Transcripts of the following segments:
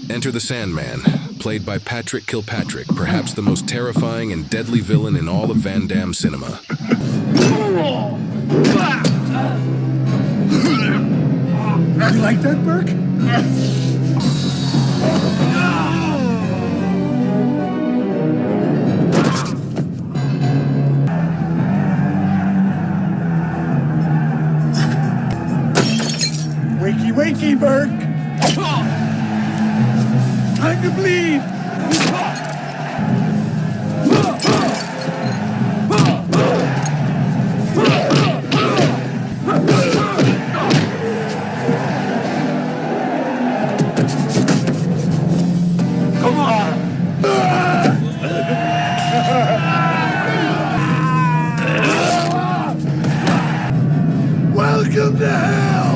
Enter the Sandman, played by Patrick Kilpatrick, perhaps the most terrifying and deadly villain in all of Van Damme cinema. You like that, Burke? Wakey, wakey, Burke! Time to bleed! Come on! Welcome to hell!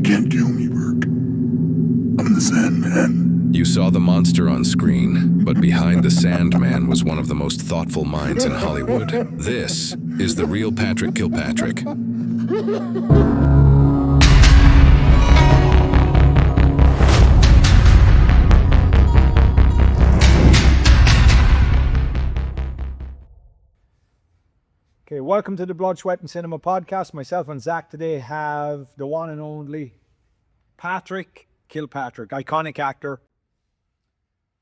Can't kill me, Burke. I'm the Sandman. You saw the monster on screen, but behind the Sandman was one of the most thoughtful minds in Hollywood. This is the real Patrick Kilpatrick. Okay, welcome to the Blood, Sweat, and Cinema podcast. Myself and Zach today have the one and only Patrick Kilpatrick, iconic actor,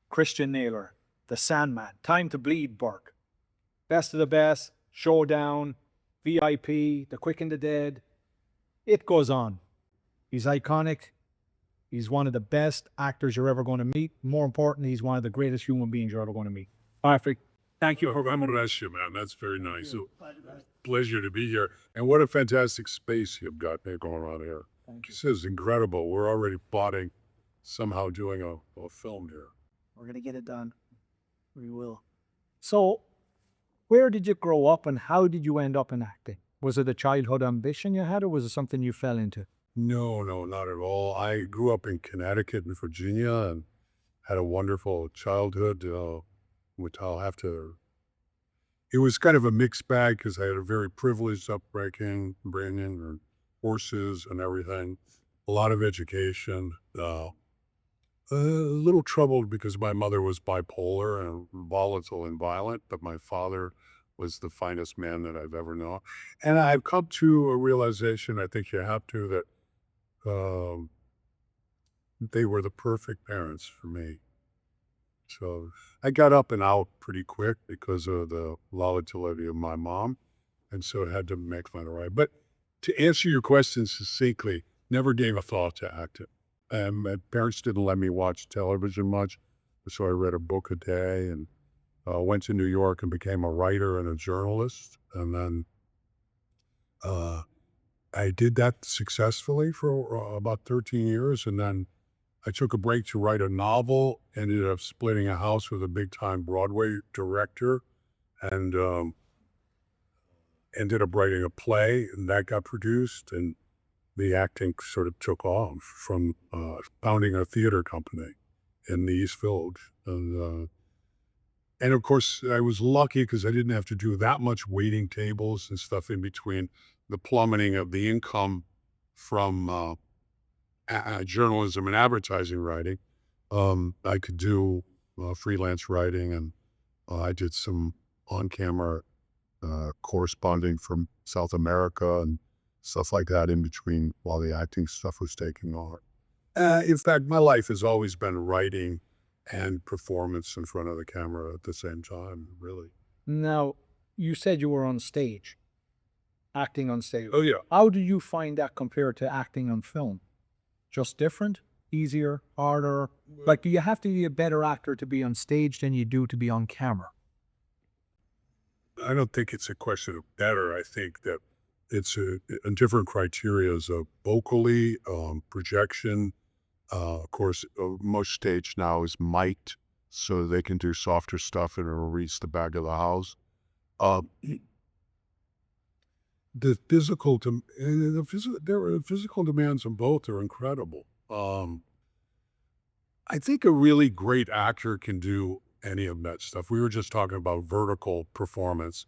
Christian Naylor, the Sandman, Time to Bleed, Burke, Best of the Best, Showdown, VIP, The Quick and the Dead. It goes on. He's iconic. He's one of the best actors you're ever going to meet. More importantly, he's one of the greatest human beings you're ever going to meet. Patrick, thank you. I'm going to ask you, man. That's very nice. So, pleasure to be here. And what a fantastic space you've got there going on here. Thank you. This is incredible. We're already plotting somehow doing a film here. We're going to get it done. We will. So, where did you grow up and how did you end up in acting? Was it a childhood ambition you had or was it something you fell into? No, not at all. I grew up in Connecticut and Virginia and had a wonderful childhood, which I'll have to... It was kind of a mixed bag because I had a very privileged upbringing, and horses and everything, a lot of education, a little troubled because my mother was bipolar and volatile and violent, but my father was the finest man that I've ever known. And I've come to a realization, I think you have to, that they were the perfect parents for me. So I got up and out pretty quick because of the volatility of my mom. And so I had to make fun of right. But to answer your question succinctly, never gave a thought to acting. My parents didn't let me watch television much. So I read a book a day and went to New York and became a writer and a journalist. And then I did that successfully for about 13 years. And then I took a break to write a novel, ended up splitting a house with a big-time Broadway director, and ended up writing a play, and that got produced, and the acting sort of took off from founding a theater company in the East Village. And of course, I was lucky because I didn't have to do that much waiting tables and stuff in between the plummeting of the income from journalism and advertising writing. I could do freelance writing, and I did some on-camera corresponding from South America and stuff like that in between while the acting stuff was taking on. In fact, my life has always been writing and performance in front of the camera at the same time, really. Now, you said you were on stage, acting on stage. Oh, yeah. How do you find that compared to acting on film? Just different? Easier? Harder? Like, do you have to be a better actor to be on stage than you do to be on camera? I don't think it's a question of better. I think that it's a different criteria of vocally, projection. Of course, most stage now is mic'd, so they can do softer stuff and it'll reach the back of the house. Um, the physical, there are physical demands on both are incredible. I think a really great actor can do any of that stuff. We were just talking about vertical performance,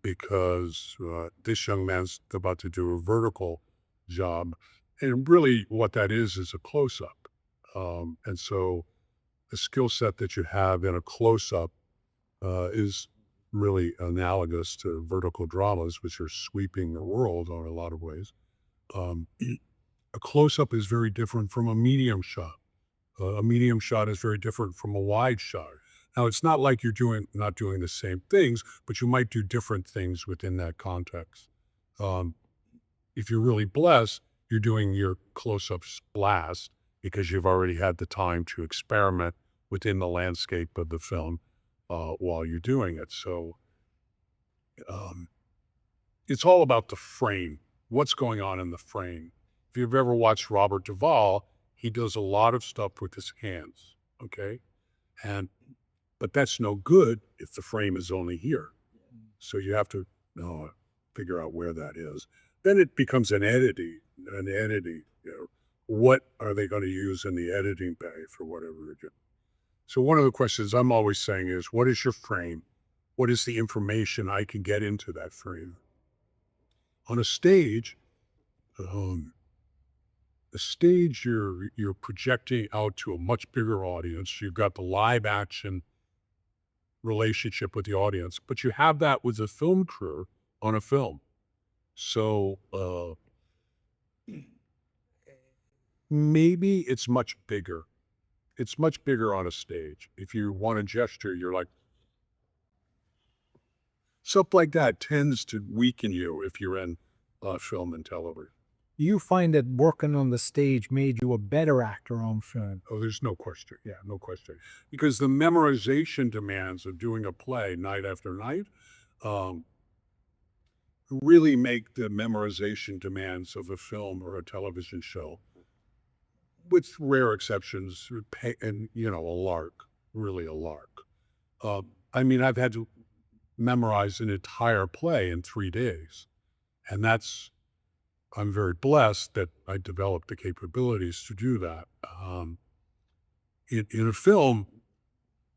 because this young man's about to do a vertical job. And really what that is a close-up. And so the skill set that you have in a close-up is really analogous to vertical dramas, which are sweeping the world in a lot of ways. A close-up is very different from a medium shot. A medium shot is very different from a wide shot. Now, it's not like you're not doing the same things, but you might do different things within that context. If you're really blessed, you're doing your close-ups last because you've already had the time to experiment within the landscape of the film while you're doing it. So it's all about the frame, what's going on in the frame. If you've ever watched Robert Duvall, he does a lot of stuff with his hands, okay? But that's no good if the frame is only here. So you have to figure out where that is. Then it becomes an editing, what are they going to use in the editing bay for whatever you're doing? So one of the questions I'm always saying is, what is your frame? What is the information I can get into that frame? On a stage, you're projecting out to a much bigger audience. You've got the live action relationship with the audience, but you have that with a film crew on a film. So maybe it's much bigger. It's much bigger on a stage. If you want to gesture, you're like, stuff like that tends to weaken you if you're in film and television. You find that working on the stage made you a better actor on film? Oh, there's no question. Yeah, no question. Because the memorization demands of doing a play night after night really make the memorization demands of a film or a television show, with rare exceptions, and a lark, really a lark. I mean, I've had to memorize an entire play in 3 days, and I'm very blessed that I developed the capabilities to do that. In a film,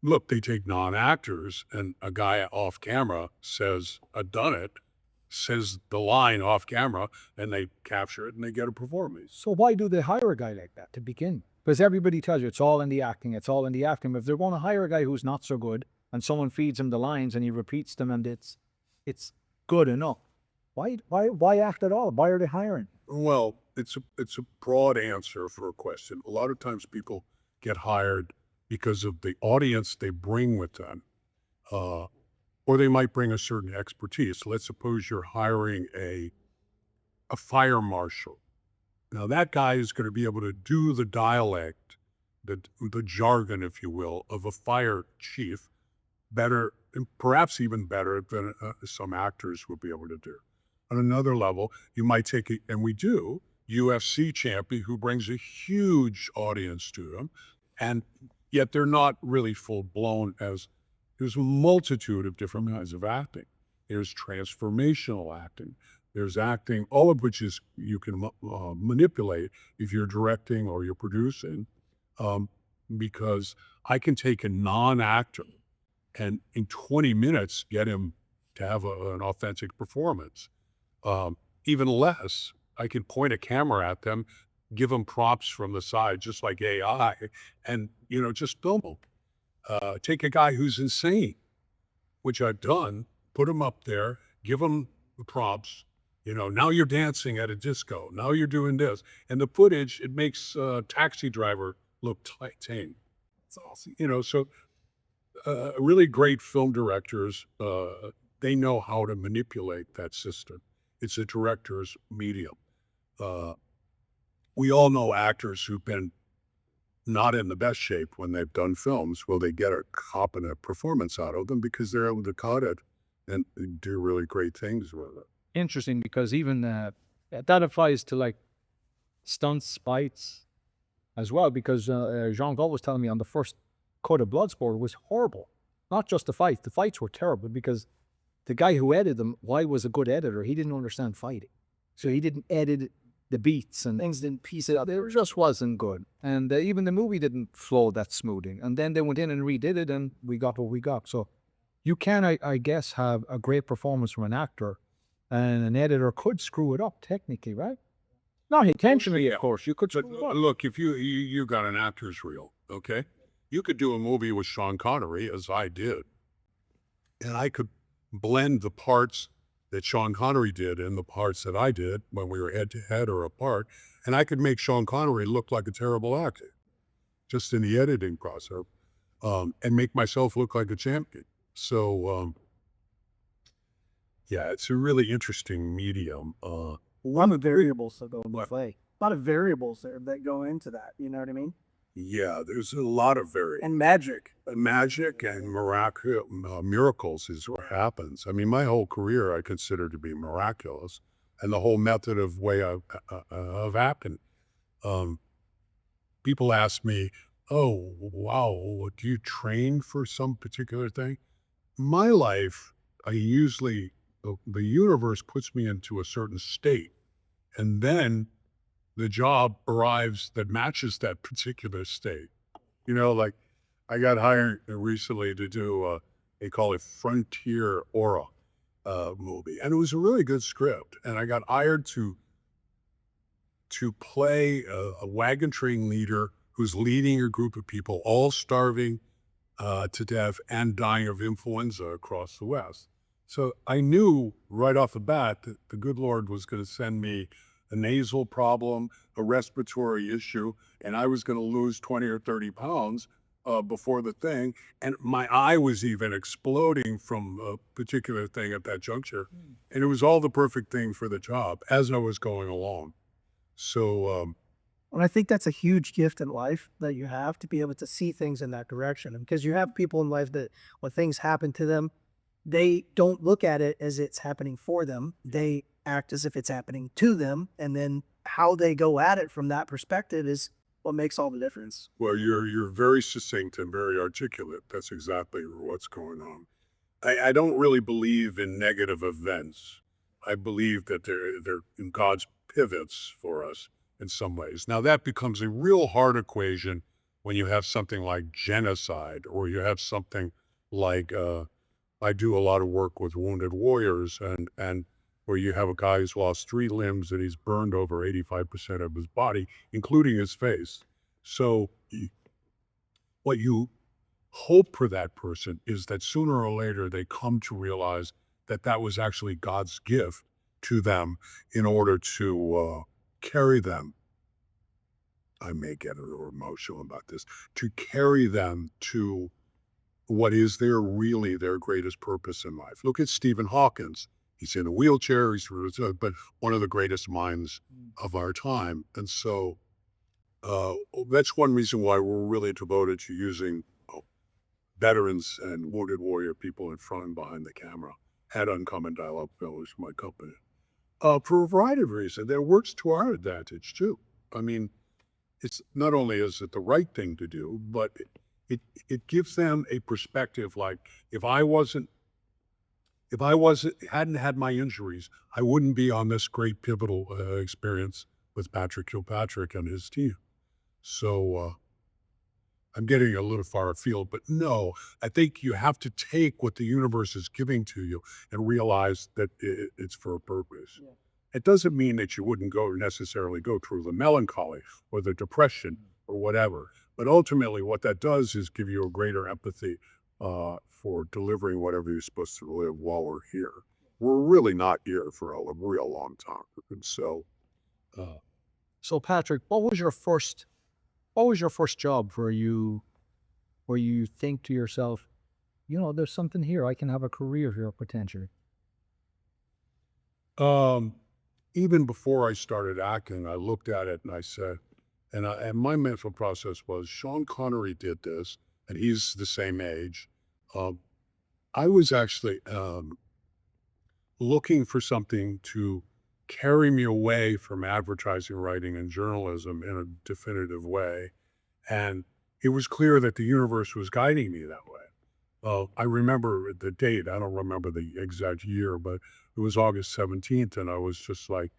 look, they take non-actors and a guy off camera says, "I've done it," says the line off camera, and they capture it and they get a performance. So why do they hire a guy like that to begin? Because everybody tells you it's all in the acting, it's all in the acting. If they're going to hire a guy who's not so good and someone feeds him the lines and he repeats them and it's good enough, why act at all? Why are they hiring? Well, it's a broad answer for a question. A lot of times people get hired because of the audience they bring with them, or they might bring a certain expertise. Let's suppose you're hiring a fire marshal. Now that guy is going to be able to do the dialect, the jargon, if you will, of a fire chief better, and perhaps even better than some actors would be able to do. On another level, you might take it, and we do, UFC champion who brings a huge audience to them, and yet they're not really full-blown there's a multitude of different kinds of acting. There's transformational acting. There's acting, all of which is you can manipulate if you're directing or you're producing, because I can take a non-actor and in 20 minutes get him to have an authentic performance. Even less, I can point a camera at them, give them props from the side, just like AI, and, just film them. Take a guy who's insane, which I've done, put him up there, give him the props, now you're dancing at a disco, now you're doing this. And the footage, it makes a taxi driver look tame. It's awesome. So really great film directors, they know how to manipulate that system. It's a director's medium. We all know actors who've been not in the best shape when they've done films. Well, they get a competent performance out of them because they're able to cut it and do really great things with it. interesting because even that applies to like stunts, fights as well. Because Jean-Claude was telling me on the first cut of Bloodsport was horrible. Not just the fights. The fights were terrible because the guy who edited them, why was a good editor? He didn't understand fighting. So he didn't edit the beats and things didn't piece it out. It just wasn't good. And even the movie didn't flow that smoothing. And then they went in and redid it and we got what we got. So you can, I guess, have a great performance from an actor and an editor could screw it up technically, right? Not intentionally, of course. You could But screw it up. look, if you got an actor's reel, okay? You could do a movie with Sean Connery, as I did, and I could blend the parts that Sean Connery did and the parts that I did when we were head-to-head or apart, and I could make Sean Connery look like a terrible actor, just in the editing process, and make myself look like a champion. So, yeah, it's a really interesting medium. A lot of variables that go into play. A lot of variables there that go into that. You know what I mean? Yeah, there's a lot of variables. And magic. Magic and miracles is what happens. I mean, my whole career I consider to be miraculous, and the whole method of way of acting. People ask me, "Oh, wow, do you train for some particular thing?" My life, I usually the universe puts me into a certain state, and then the job arrives that matches that particular state. You know, like I got hired recently to do they call it Frontier Aura movie, and it was a really good script. And I got hired to play a wagon train leader who's leading a group of people all starving to death and dying of influenza across the West. So I knew right off the bat that the good Lord was going to send me a nasal problem, a respiratory issue, and I was going to lose 20 or 30 pounds before the thing. And my eye was even exploding from a particular thing at that juncture. And it was all the perfect thing for the job as I was going along. So, And I think that's a huge gift in life that you have to be able to see things in that direction. Because you have people in life that when things happen to them, they don't look at it as it's happening for them. They act as if it's happening to them. And then how they go at it from that perspective is what makes all the difference. well, you're very succinct and very articulate. That's exactly what's going on. I don't really believe in negative events. I believe that they're in God's pivots for us in some ways. Now that becomes a real hard equation when you have something like genocide, or you have something like I do a lot of work with wounded warriors, and where you have a guy who's lost 3 limbs and he's burned over 85% of his body, including his face. So what you hope for that person is that sooner or later they come to realize that that was actually God's gift to them in order to carry them. I may get a little emotional about this, to carry them to what is really their greatest purpose in life. Look at Stephen Hawkins. He's in a wheelchair, but one of the greatest minds of our time. And so that's one reason why we're really devoted to using veterans and wounded warrior people in front and behind the camera at Uncommon Dialogue Fellows, my company. For a variety of reasons, that works to our advantage too. I mean, it's not only is it the right thing to do, but it gives them a perspective. Like if I hadn't had my injuries, I wouldn't be on this great pivotal experience with Patrick Kilpatrick and his team. So I'm getting a little far afield, but no, I think you have to take what the universe is giving to you and realize that it's for a purpose. Yeah. It doesn't mean that you wouldn't necessarily go through the melancholy or the depression or whatever. But ultimately, what that does is give you a greater empathy for delivering whatever you're supposed to live while we're here. We're really not here for a real long time. And so, So Patrick, what was your first job where you think to yourself, you know, there's something here, I can have a career here potentially? even before I started acting, I looked at it and I said, and my mental process was, Sean Connery did this, and he's the same age. I was actually looking for something to carry me away from advertising, writing, and journalism in a definitive way. And it was clear that the universe was guiding me that way. I remember the date. I don't remember the exact year, but it was August 17th. And I was just like,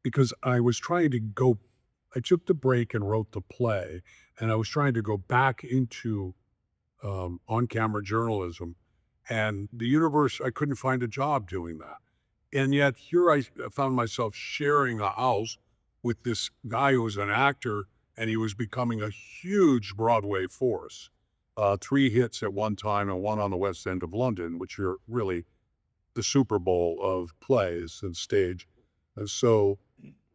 because I was trying to go, I took the break and wrote the play, and I was trying to go back into on-camera journalism. And the universe, I couldn't find a job doing that. And yet here I found myself sharing a house with this guy who was an actor, and he was becoming a huge Broadway force. 3 hits at one time and one on the West End of London, which are really the Super Bowl of plays and stage. And so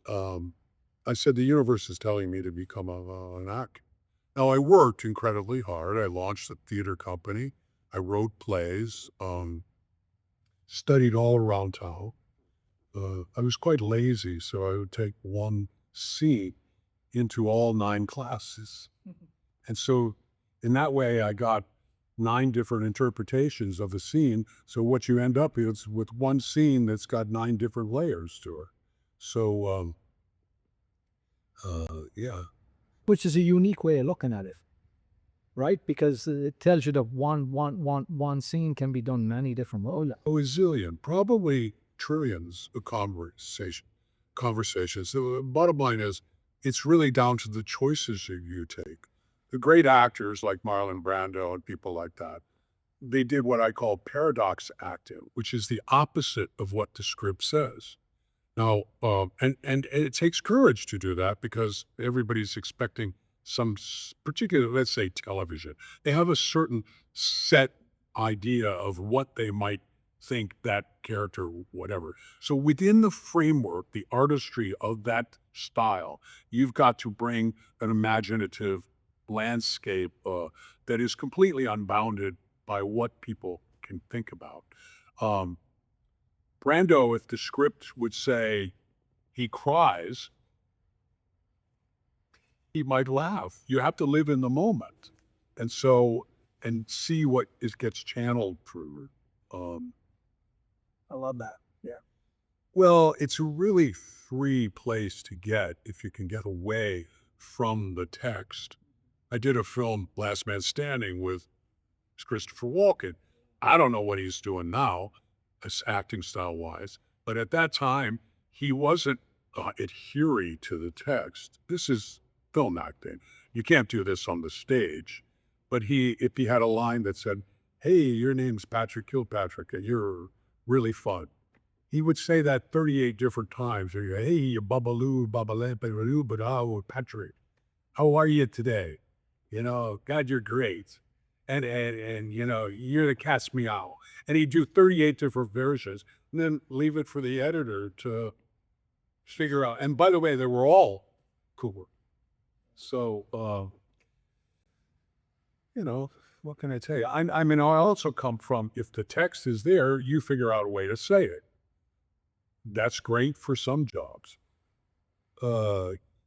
I said, the universe is telling me to become an actor. Now, I worked incredibly hard. I launched a theater company. I wrote plays, studied all around town. I was quite lazy, so I would take one scene into all 9 classes. And so in that way, I got 9 different interpretations of the scene. So what you end up is with one scene that's got 9 different layers to it. So, yeah. Which is a unique way of looking at it, right? Because it tells you that one scene can be done many different ways. A zillion, probably trillions of conversations. The bottom line is, it's really down to the choices that you take. The great actors like Marlon Brando and people like that, they did what I call paradox acting, which is the opposite of what the script says. Now, and it takes courage to do that, because everybody's expecting some particular, let's say television. They have a certain set idea of what they might think that character, whatever. So within the framework, the artistry of that style, you've got to bring an imaginative landscape that is completely unbounded by what people can think about. Brando, if the script would say he cries, he might laugh. You have to live in the moment. And so, and see what gets channeled through. I love that. Yeah. Well, it's a really free place to get if you can get away from the text. I did a film, Last Man Standing, with Christopher Walken. I don't know what he's doing now, acting style-wise, but at that time, he wasn't adhering to the text. This is film acting. You can't do this on the stage. But if he had a line that said, "Hey, your name's Patrick Kilpatrick, and you're really fun," he would say that 38 different times. Hey, you babaloo, babaloo, but Patrick, how are you today? You know, God, you're great. And you know, you're the cat's meow. And he'd do 38 different versions and then leave it for the editor to figure out. And by the way, they were all cool. So, you know, what can I tell you? I mean, I also come from, if the text is there, you figure out a way to say it. That's great for some jobs.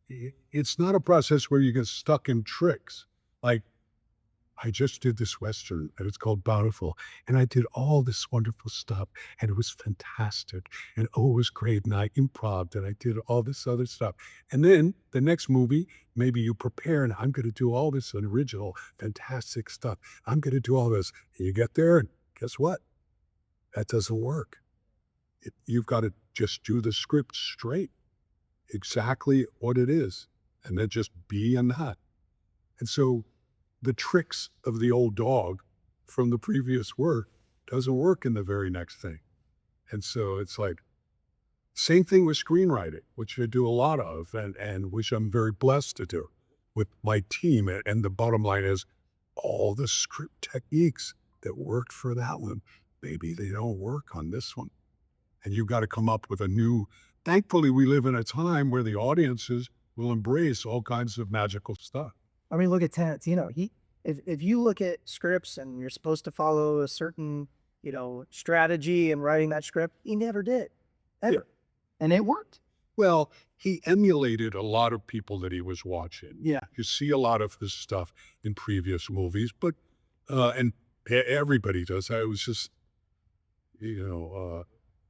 It's not a process where you get stuck in tricks. Like, I just did this Western, and it's called Bountiful, and I did all this wonderful stuff, and it was fantastic, and oh, it was great, and I improv'd, and I did all this other stuff. And then the next movie, maybe you prepare, and I'm going to do all this original, fantastic stuff. I'm going to do all this. And you get there, and guess what? That doesn't work. You've got to just do the script straight, exactly what it is, and then just be in that. And so the tricks of the old dog from the previous work doesn't work in the very next thing. And so it's like, same thing with screenwriting, which I do a lot of, and which I'm very blessed to do with my team. And the bottom line is, all the script techniques that worked for that one, maybe they don't work on this one. And you've got to come up with a new, thankfully we live in a time where the audiences will embrace all kinds of magical stuff. I mean, look at Tarantino. If you look at scripts and you're supposed to follow a certain, strategy in writing that script, he never did, ever. Yeah. And it worked. Well, he emulated a lot of people that he was watching. Yeah. You see a lot of his stuff in previous movies, but, and everybody does that. It was just,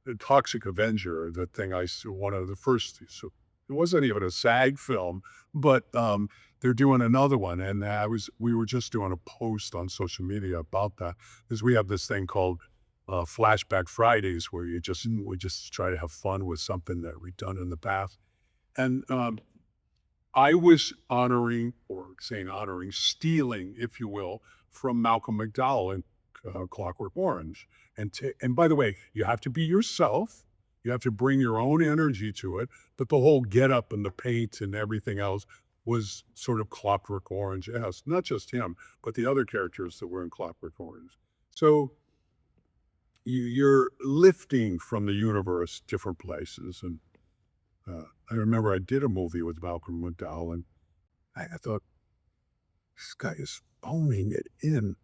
the Toxic Avenger, the thing I saw, one of the first, so it wasn't even a SAG film, but they're doing another one. And we were just doing a post on social media about that, because we have this thing called Flashback Fridays, where we just try to have fun with something that we've done in the past. And I was stealing, if you will, from Malcolm McDowell in Clockwork Orange. And by the way, you have to be yourself. You have to bring your own energy to it. But the whole get up and the paint and everything else was sort of Clockwork Orange. Yes, not just him, but the other characters that were in Clockwork Orange. So you're lifting from the universe different places. And I remember I did a movie with Malcolm McDowell, and I thought, this guy is phoning it in.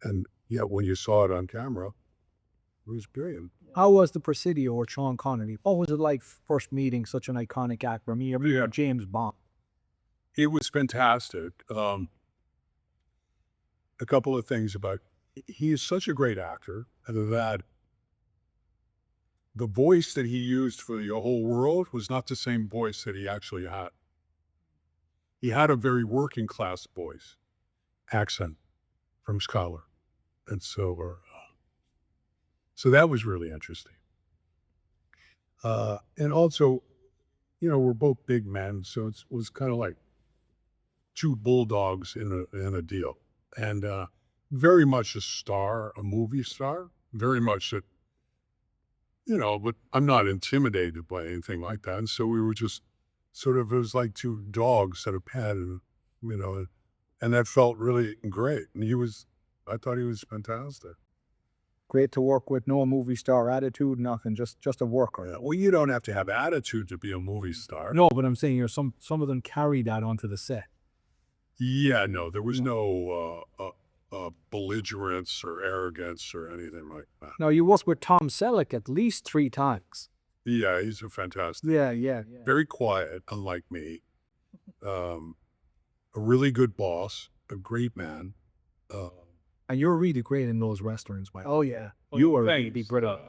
And yet when you saw it on camera, it was brilliant. How was the Presidio or Sean Connery? What was it like first meeting such an iconic actor? Yeah. James Bond. It was fantastic. A couple of things about, he is such a great actor that the voice that he used for the whole world was not the same voice that he actually had. He had a very working class voice, accent from Scholar. And so that was really interesting. And also, we're both big men, so it was kind of like two bulldogs in a deal. And very much a star, a movie star, very much that, but I'm not intimidated by anything like that. And so we were just sort of, it was like two dogs at a pet, and, and that felt really great. And I thought he was fantastic. Great to work with, no movie star attitude, nothing, just a worker. Yeah, well, you don't have to have attitude to be a movie star. No, but I'm saying some of them carry that onto the set. Yeah, no, there was no belligerence or arrogance or anything like that. Now, you worked with Tom Selleck at least 3 times. Yeah, he's a fantastic. Yeah. Very quiet, unlike me. A really good boss, a great man. And you're really great in those westerns, by the way. Oh yeah. You are really brilliant.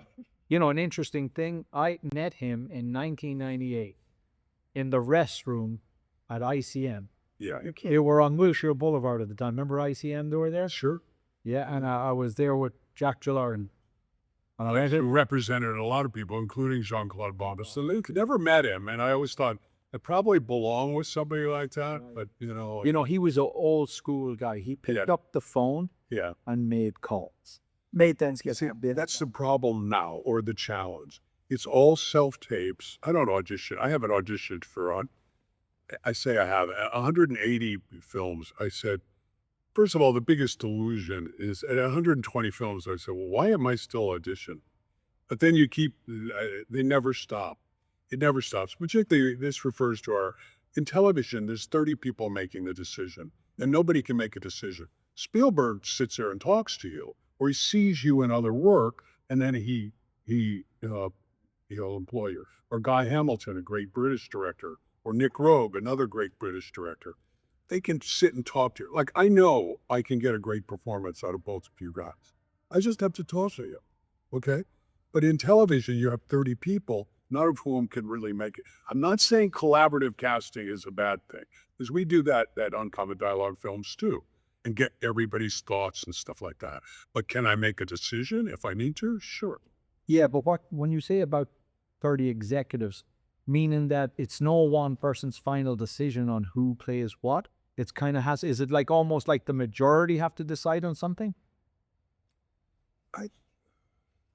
An interesting thing, I met him in 1998 in the restroom at ICM. Yeah. They were on Wilshire Boulevard at the time. Remember ICM, they were there? Sure. Yeah, and I was there with Jack Gillard. Who represented a lot of people, including Jean-Claude Van Damme. Absolutely. Never met him, and I always thought I probably belong with somebody like that. But he was an old school guy. He picked up the phone and made calls. Made things get See, a bit. that's the problem now, or the challenge. It's all self-tapes. I don't audition. I haven't auditioned for I say I have 180 films. I said, first of all, the biggest delusion is at 120 films, I said, well, why am I still auditioning? But then they never stop. It never stops. Particularly, this refers to in television, there's 30 people making the decision, and nobody can make a decision. Spielberg sits there and talks to you, or he sees you in other work, and then he'll employ you. Or Guy Hamilton, a great British director, or Nick Rogue, another great British director. They can sit and talk to you. Like, I know I can get a great performance out of both of you guys. I just have to talk to you, okay? But in television, you have 30 people, none of whom can really make it. I'm not saying collaborative casting is a bad thing, because we do that Uncommon Dialogue films too, and get everybody's thoughts and stuff like that. But can I make a decision if I need to? Sure. Yeah, but when you say about 30 executives, meaning that it's no one person's final decision on who plays what? It's kind of is it like almost like the majority have to decide on something?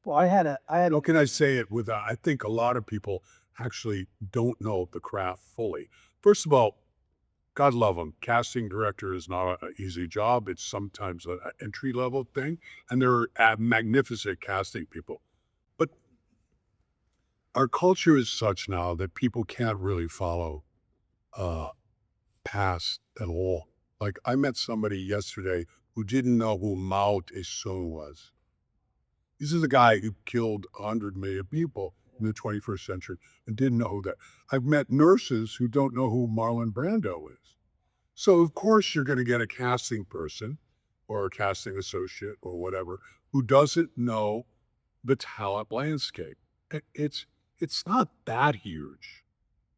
How can I say it without, I think a lot of people actually don't know the craft fully. First of all, God love them. Casting director is not an easy job. It's sometimes an entry-level thing, and there are magnificent casting people. But our culture is such now that people can't really follow past at all. Like, I met somebody yesterday who didn't know who Mao Tse-tung was. This is a guy who killed 100 million people in the 21st century and didn't know who that. I've met nurses who don't know who Marlon Brando is. So of course you're going to get a casting person or a casting associate or whatever who doesn't know the talent landscape. It's not that huge.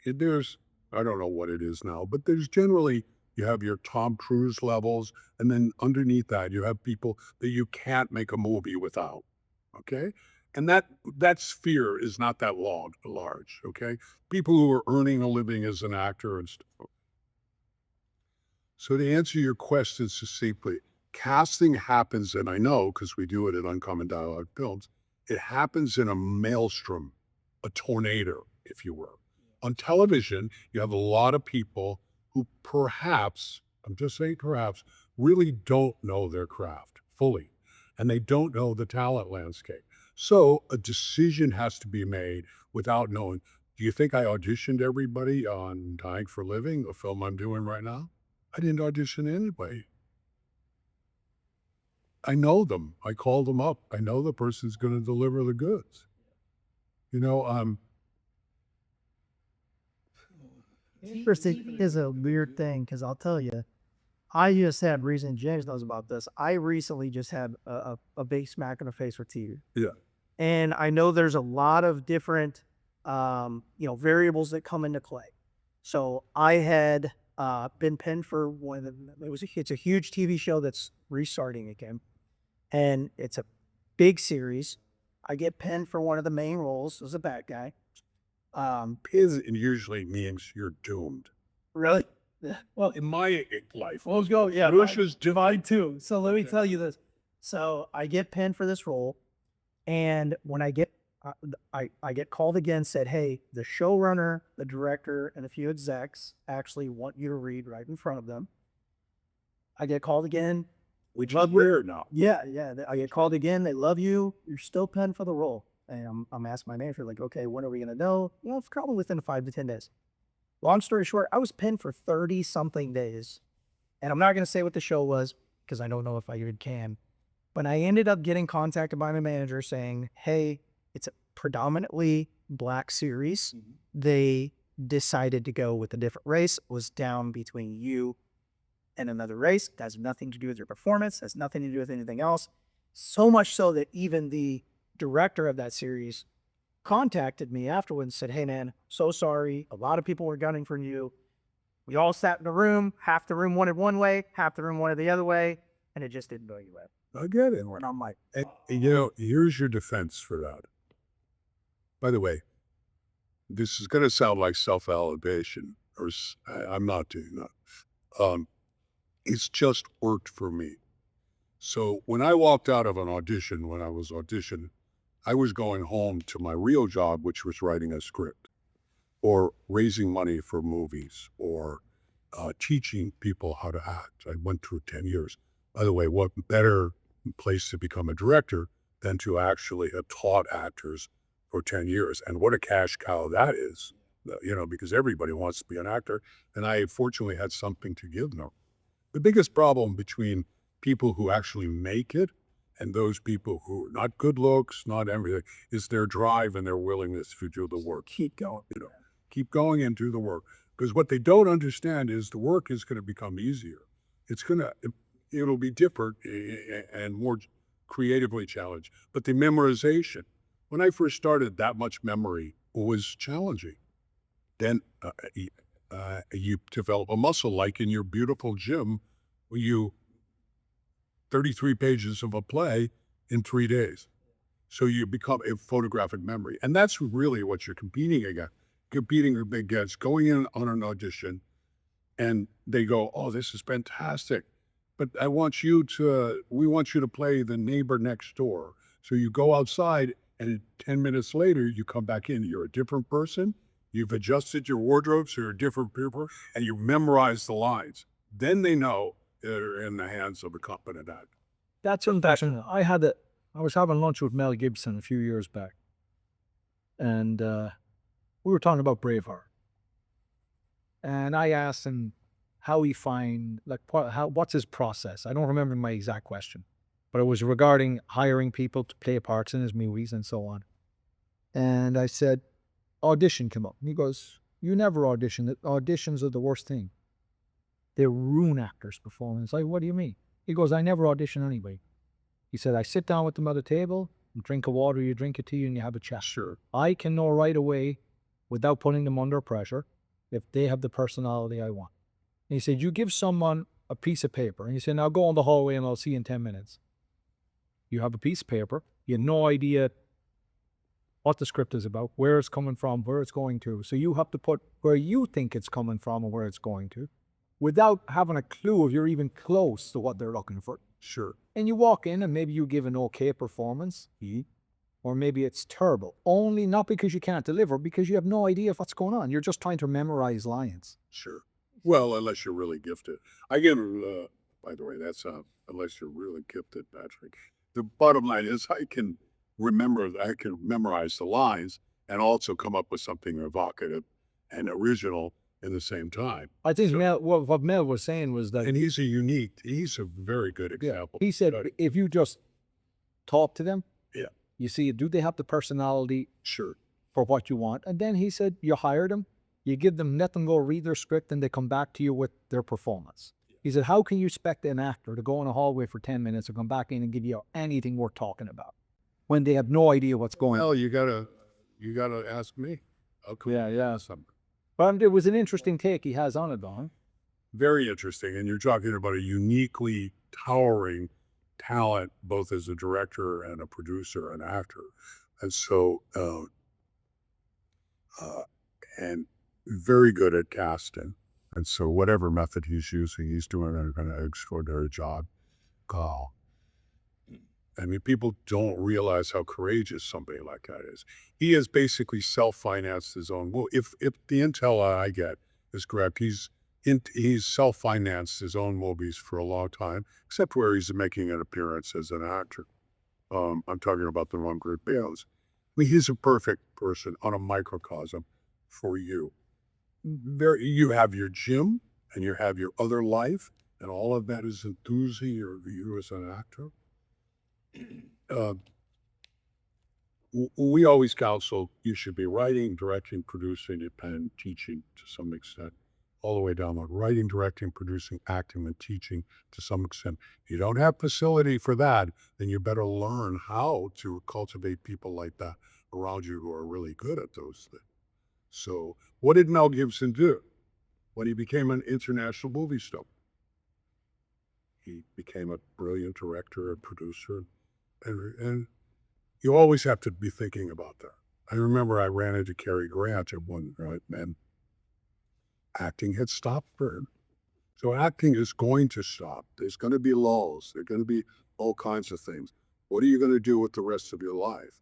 There's, I don't know what it is now, but there's generally, you have your Tom Cruise levels, and then underneath that you have people that you can't make a movie without. Okay, and that sphere is not that large. Okay, people who are earning a living as an actor and stuff. So to answer your question succinctly, casting happens, and I know because we do it at Uncommon Dialogue Films, it happens in a maelstrom, a tornado, if you will. On television, you have a lot of people who perhaps, I'm just saying perhaps, really don't know their craft fully, and they don't know the talent landscape. So a decision has to be made without knowing. Do you think I auditioned everybody on Dying for a Living, a film I'm doing right now? I didn't audition anybody. I know them. I called them up. I know the person's going to deliver the goods. You know, Interesting is a weird thing because I'll tell you, I just had reason James knows about this. I recently just had a big smack in the face with TV. yeah. And I know there's a lot of different, variables that come into play. So I had been pinned for one of the, it's a huge TV show that's restarting again. And it's a big series. I get pinned for one of the main roles as a bad guy. Piz usually means you're doomed. Really? Well, in my life, Well, let's go. Yeah, Russia's divide too. So let me tell you this. So I get pinned for this role, and when I get called again, said, "Hey, the showrunner, the director, and a few execs actually want you to read right in front of them." I get called again. which is rare now. Yeah. I get called again. They love you. You're still pinned for the role. And I'm asking my manager, like, okay, when are we gonna know? Well, it's probably within 5 to 10 days. Long story short, I was pinned for 30 something days. And I'm not going to say what the show was because I don't know if I even can. But I ended up getting contacted by my manager saying, hey, it's a predominantly black series. They decided to go with a different race. It was down between you and another race. It has nothing to do with your performance. It has nothing to do with anything else. So much so that even the director of that series contacted me afterwards and said, hey, man, so sorry. A lot of people were gunning for you. We all sat in a room. Half the room wanted one way, half the room wanted the other way, and it just didn't go your way. I get it. And I'm like, And, you know, here's your defense for that. By the way, this is going to sound like self-elevation, or I'm not doing that. It's just worked for me. So when I walked out of an audition, when I was auditioning, I was going home to my real job, which was writing a script or raising money for movies or teaching people how to act. I went through 10 years. By the way, what better place to become a director than to actually have taught actors for 10 years? And what a cash cow that is, you know, because everybody wants to be an actor. And I fortunately had something to give them. The biggest problem between people who actually make it and those people who are not good looks, not everything, is their drive and their willingness to do the work. keep going. You know, keep going and do the work. Because what they don't understand is the work is going to become easier. It'll be different and more creatively challenged. But the memorization, when I first started, that much memory was challenging. Then you develop a muscle, like in your beautiful gym, where you 33 pages of a play in 3 days. So you become a photographic memory. And that's really what you're competing against, going in on an audition and they go, oh, this is fantastic. But we want you to play the neighbor next door. So you go outside and 10 minutes later, you come back in. You're a different person. You've adjusted your wardrobe so you're a different people and you memorize the lines. Then they know they're in the hands of a competent actor. That's unfortunate. I was having lunch with Mel Gibson a few years back, and we were talking about Braveheart. And I asked him how he what's his process. I don't remember my exact question, but it was regarding hiring people to play parts in his movies and so on. And I said, audition come up. And he goes, you never audition. Auditions are the worst thing. They ruin actors' performance. Like, what do you mean? He goes, I never audition anybody. He said, I sit down with them at a table, drink of water, you drink a tea, and you have a chat. Sure. I can know right away, without putting them under pressure, if they have the personality I want. And he said, you give someone a piece of paper, and you say, now go on the hallway and I'll see you in 10 minutes. You have a piece of paper, you have no idea what the script is about, where it's coming from, where it's going to. So you have to put where you think it's coming from and where it's going to, without having a clue if you're even close to what they're looking for. Sure. And you walk in and maybe you give an okay performance, or maybe it's terrible. Only not because you can't deliver, because you have no idea what's going on. You're just trying to memorize lines. Sure. Well, unless you're really gifted. I get, by the way, that's unless you're really gifted, Patrick. The bottom line is I can memorize the lines and also come up with something evocative and original in the same time. I think what Mel was saying was that, And he's a very good example. he said, if you just talk to them, Yeah. you see, do they have the personality Sure. for what you want? And then he said, you hire them, you give them, let them go read their script, and they come back to you with their performance. He said, how can you expect an actor to go in a hallway for 10 minutes or come back in and give you anything worth talking about when they have no idea what's going on? Well, you gotta ask me. Okay. Yeah. But it was an interesting take he has on it, Don. Very interesting. And you're talking about a uniquely towering talent, both as a director and a producer and actor. And so, and very good at casting. And so whatever method he's using, he's doing an extraordinary job. I mean, people don't realize how courageous somebody like that is. He has basically self-financed his own. Well, if the intel I get is correct, he's self-financed his own movies for a long time, except where he's making an appearance as an actor. I'm talking about the one Great Bales. I mean, he's a perfect person on a microcosm for you. You have your gym and you have your other life, and all of that is enthusing you as an actor. We always counsel you should be writing, directing, producing, and teaching to some extent, all the way down the writing, directing, producing, acting, and teaching to some extent. If you don't have facility for that, then you better learn how to cultivate people like that around you who are really good at those things. So what did Mel Gibson do when he became an international movie star? He became a brilliant director and producer. And you always have to be thinking about that. I remember I ran into Cary Grant at one point, and acting had stopped for him. So acting is going to stop. There's going to be lulls. There's going to be all kinds of things. What are you going to do with the rest of your life?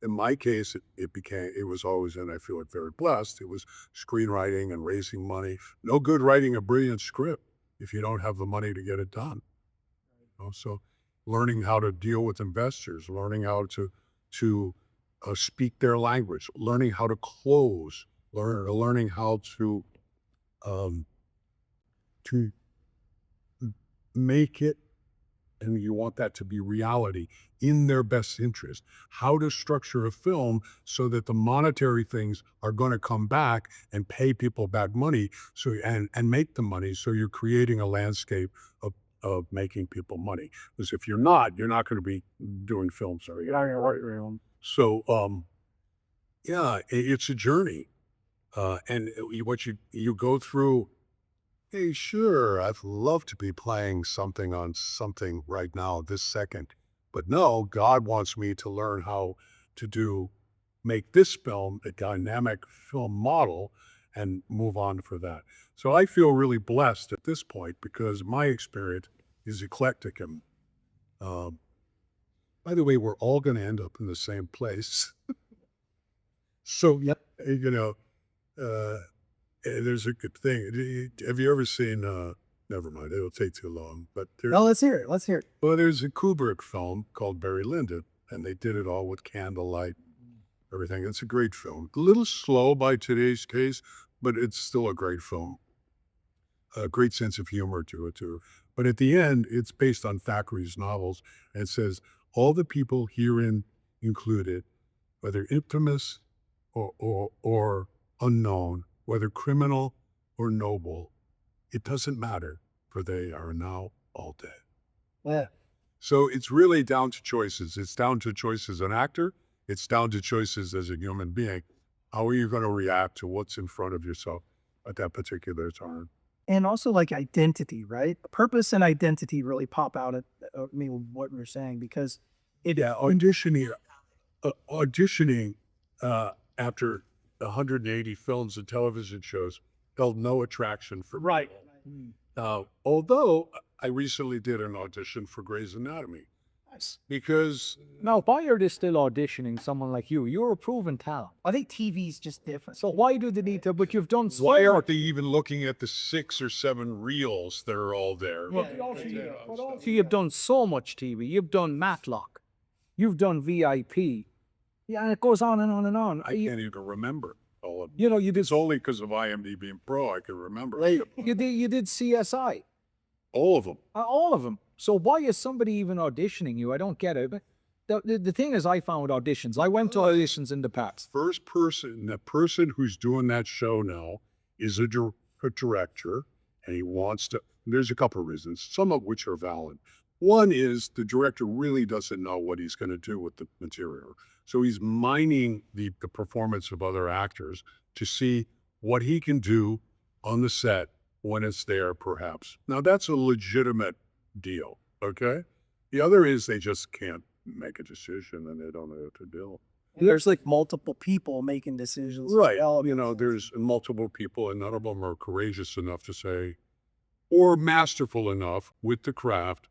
In my case, it was always, and I feel like very blessed, it was screenwriting and raising money. No good writing a brilliant script if you don't have the money to get it done. So learning how to deal with investors, learning how to speak their language, learning how to close, learning how to make it, and you want that to be reality in their best interest. How to structure a film so that the monetary things are going to come back and pay people back money, so and make the money, so you're creating a landscape of making people money. Because if you're not going to be doing films. So it's a journey, and what you go through. Hey, sure, I'd love to be playing something on something right now, this second. But no, God wants me to learn how to make this film a dynamic film model and move on for that. So I feel really blessed at this point because my experience is eclectic. And by the way, we're all going to end up in the same place. So, there's a good thing. Have you ever seen, never mind, it'll take too long, but No, let's hear it. Well, there's a Kubrick film called Barry Lyndon, and they did it all with candlelight, everything. It's a great film. A little slow by today's case, but it's still a great film. A great sense of humor to it, too. But at the end, it's based on Thackeray's novels, and it says, all the people herein included, whether infamous or unknown, whether criminal or noble, it doesn't matter, for they are now all dead. Yeah. So it's really down to choices. It's down to choices as an actor. It's down to choices as a human being. How are you going to react to what's in front of yourself at that particular time? And also like identity, right? Purpose and identity really pop out at me what we're saying because Yeah, auditioning after 180 films and television shows held no attraction for me. Although I recently did an audition for Grey's Anatomy because Now, why are they still auditioning someone like you? You're a proven talent. I think TV's just different. So why do they need to? But you've done so why much. aren't they even looking at the 6 or 7 reels that are all there? But also you've done so much TV. You've done Matlock. You've done VIP. Yeah, and it goes on and on and on. I can't even remember all of them. You know, you did It's only because of IMDb and Pro I can remember you did CSI. all of them. All of them. So why is somebody even auditioning you? I don't get it. But the thing is, I found auditions. I went to auditions in the past. The person who's doing that show now is a director, and he wants to. There's a couple of reasons, some of which are valid. One is the director really doesn't know what he's going to do with the material. So he's mining the performance of other actors to see what he can do on the set when it's there, perhaps. Now, that's a legitimate deal, okay? The other is they just can't make a decision and they don't know what to do. There's like multiple people making decisions. Right. You know, there's multiple people, and none of them are courageous enough to say, or masterful enough with the craft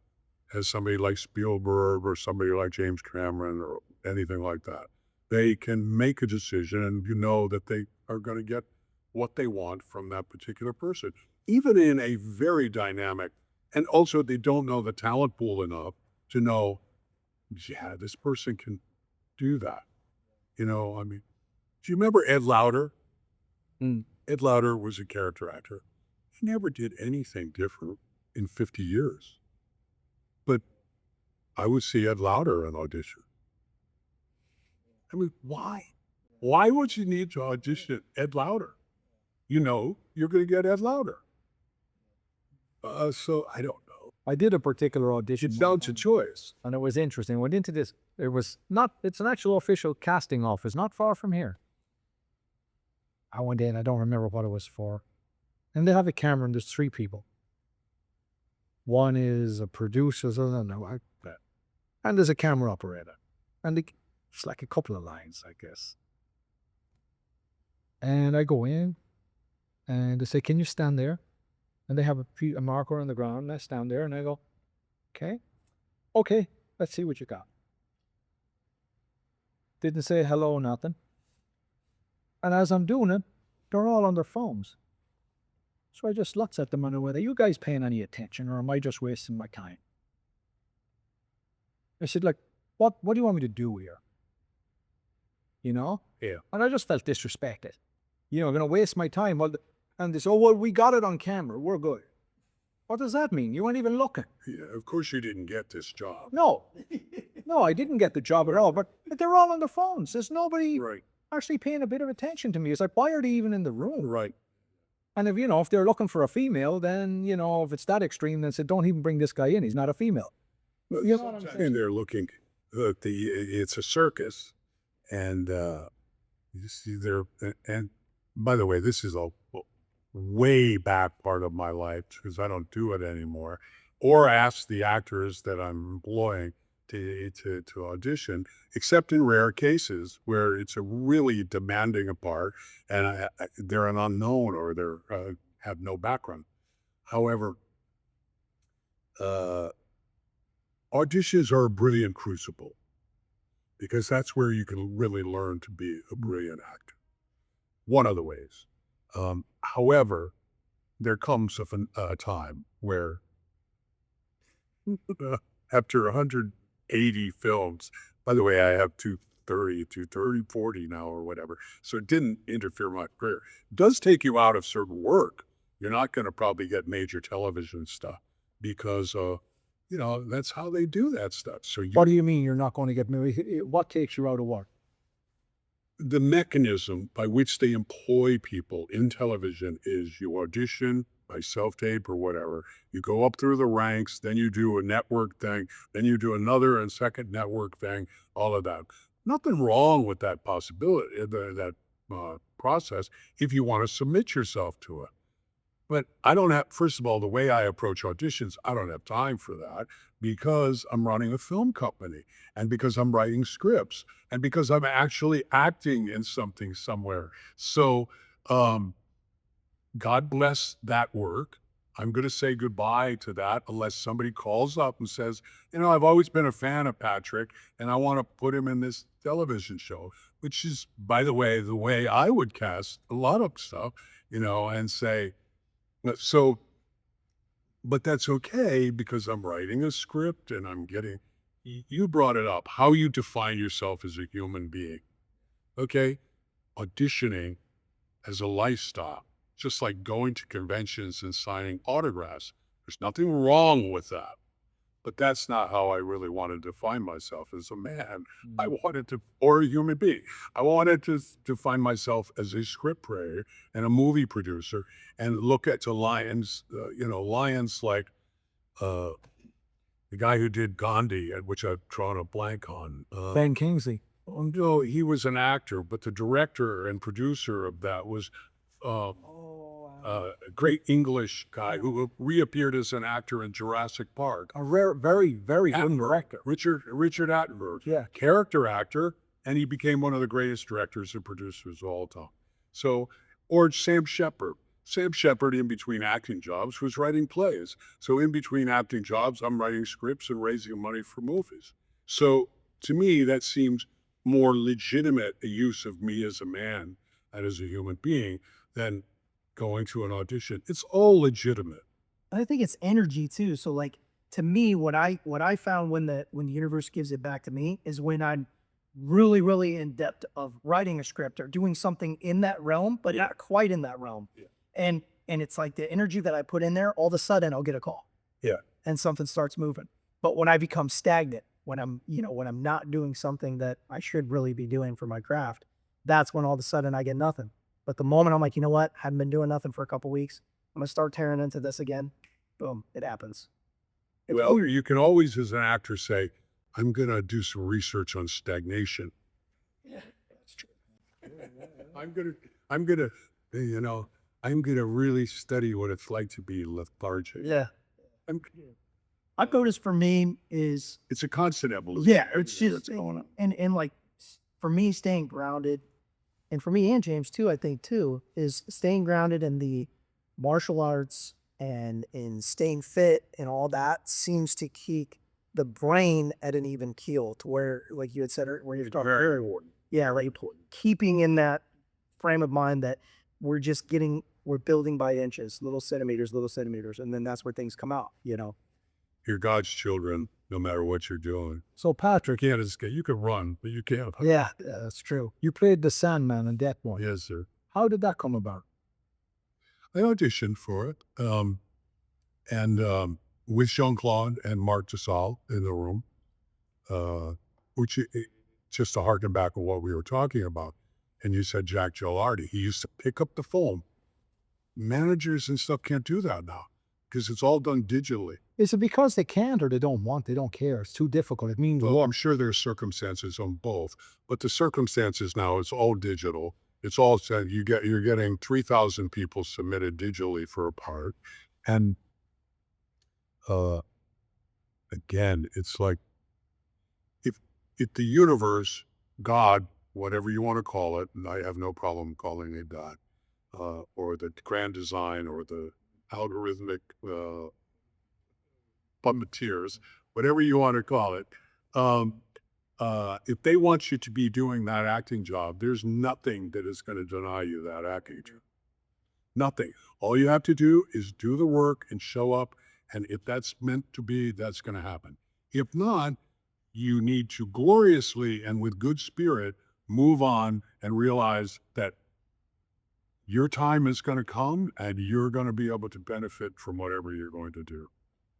as somebody like Spielberg or somebody like James Cameron or anything like that. They can make a decision and you know that they are going to get what they want from that particular person, even in a very dynamic, and also they don't know the talent pool enough to know, yeah, this person can do that. You know, I mean, do you remember Ed Lauter? Ed Lauter was a character actor. He never did anything different in 50 years. But I would see Ed Lauter in audition. I mean, why? Why would you need to audition Ed Lauter? You know, you're going to get Ed Lauter. So I don't know. I did a particular audition. It's down to choice. And it was interesting. I went into this. It's an actual official casting office, not far from here. I went in, I don't remember what it was for. And they have a camera and there's 3 people. One is a producer, so I don't know. And there's a camera operator. And it's like a couple of lines, I guess. And I go in and they say, can you stand there? And they have a marker on the ground, and I stand there and I go, okay, let's see what you got. Didn't say hello, nothing. And as I'm doing it, they're all on their phones. So I just looked at them and I went, are you guys paying any attention or am I just wasting my time? I said, like, what do you want me to do here? You know? Yeah. And I just felt disrespected. You know, I'm going to waste my time. And they said, oh, well, we got it on camera. We're good. What does that mean? You weren't even looking. Yeah, of course you didn't get this job. No. No, I didn't get the job at all. But they're all on their phones. There's nobody Right. actually paying a bit of attention to me. It's like, why are they even in the room? Right. And if they're looking for a female, then, if it's that extreme, then say, don't even bring this guy in. He's not a female. You know what I'm saying? And they're looking, it's a circus. And you see and by the way, this is a way back part of my life because I don't do it anymore, or ask the actors that I'm employing to audition, except in rare cases where it's a really demanding a part and they're an unknown or they're have no background. However, auditions are a brilliant crucible because that's where you can really learn to be a brilliant actor. One of the ways. However, there comes a time where after 180 films, by the way, I have 230, 40 now or whatever, so it didn't interfere with my career. It does take you out of certain work. You're not going to probably get major television stuff because, that's how they do that stuff. So What do you mean you're not going to get married? What takes you out of work? the mechanism by which they employ people in television is you audition, by self-tape or whatever. You go up through the ranks, then you do a network thing, then you do another and second network thing, all of that. Nothing wrong with that possibility, that process, if you want to submit yourself to it. But I don't have, first of all, the way I approach auditions, I don't have time for that because I'm running a film company and because I'm writing scripts and because I'm actually acting in something somewhere. So, God bless that work. I'm going to say goodbye to that unless somebody calls up and says, I've always been a fan of Patrick and I want to put him in this television show, which is, by the way I would cast a lot of stuff, and say, so, but that's okay because I'm writing a script and I'm getting, you brought it up, how you define yourself as a human being. Okay. Auditioning as a lifestyle, just like going to conventions and signing autographs. There's nothing wrong with that. But that's not how I really wanted to define myself as a man. I wanted to, or a human being. I wanted to define myself as a scriptwriter and a movie producer and look at the lions, lions like the guy who did Gandhi, which I've drawn a blank on. Ben Kingsley. No, he was an actor, but the director and producer of that was a great English guy who reappeared as an actor in Jurassic Park. A rare, very, very good director. Richard Attenborough. Yeah. Character actor, and he became one of the greatest directors and producers of all time. So, or Sam Shepard. Sam Shepard, in between acting jobs, was writing plays. So in between acting jobs, I'm writing scripts and raising money for movies. So to me, that seems more legitimate a use of me as a man and as a human being than going to an audition. It's all legitimate. I think it's energy too. So like to me, what I found when the universe gives it back to me is when I'm really, really in depth of writing a script or doing something in that realm, but not quite in that realm. Yeah. And it's like the energy that I put in there, all of a sudden I'll get a call. Yeah. And something starts moving. But when I become stagnant, when I'm not doing something that I should really be doing for my craft, that's when all of a sudden I get nothing. But the moment I'm like, you know what? I haven't been doing nothing for a couple weeks. I'm going to start tearing into this again. Boom, it happens. Well, you can always, as an actor, say, I'm going to do some research on stagnation. Yeah, that's true. I'm going to really study what it's like to be lethargic. Yeah. I've noticed for me is... It's a constant evolution. Yeah, it's just... And like, for me, staying grounded, and for me and James too, I think too, is staying grounded in the martial arts and in staying fit and all that seems to keep the brain at an even keel to where, like you had said, where you're talking Very important. Yeah, like keeping in that frame of mind that we're building by inches, little centimeters, and then that's where things come out, You're God's children, no matter what you're doing. So Patrick, You can't escape. You can run, but you can't. Yeah, that's true. you played the Sandman in Death Warrant. Yes, sir. How did that come about? I auditioned for it, and with Jean-Claude and Marc Dussault in the room, just to harken back on what we were talking about. And you said Jack Gilardi. He used to pick up the phone. Managers and stuff can't do that now because it's all done digitally. Is it because they can't or they don't want, they don't care? It's too difficult. It means Well, I'm sure there's circumstances on both, but the circumstances now, it's all digital. It's all said, you're getting 3,000 people submitted digitally for a part. And again, it's like, if the universe, God, whatever you want to call it, and I have no problem calling it God, or the grand design or the algorithmic puppeteers, whatever you want to call it, if they want you to be doing that acting job, there's nothing that is going to deny you that acting job. Nothing. All you have to do is do the work and show up, and if that's meant to be, that's going to happen. If not, you need to gloriously and with good spirit move on and realize that your time is going to come and you're going to be able to benefit from whatever you're going to do.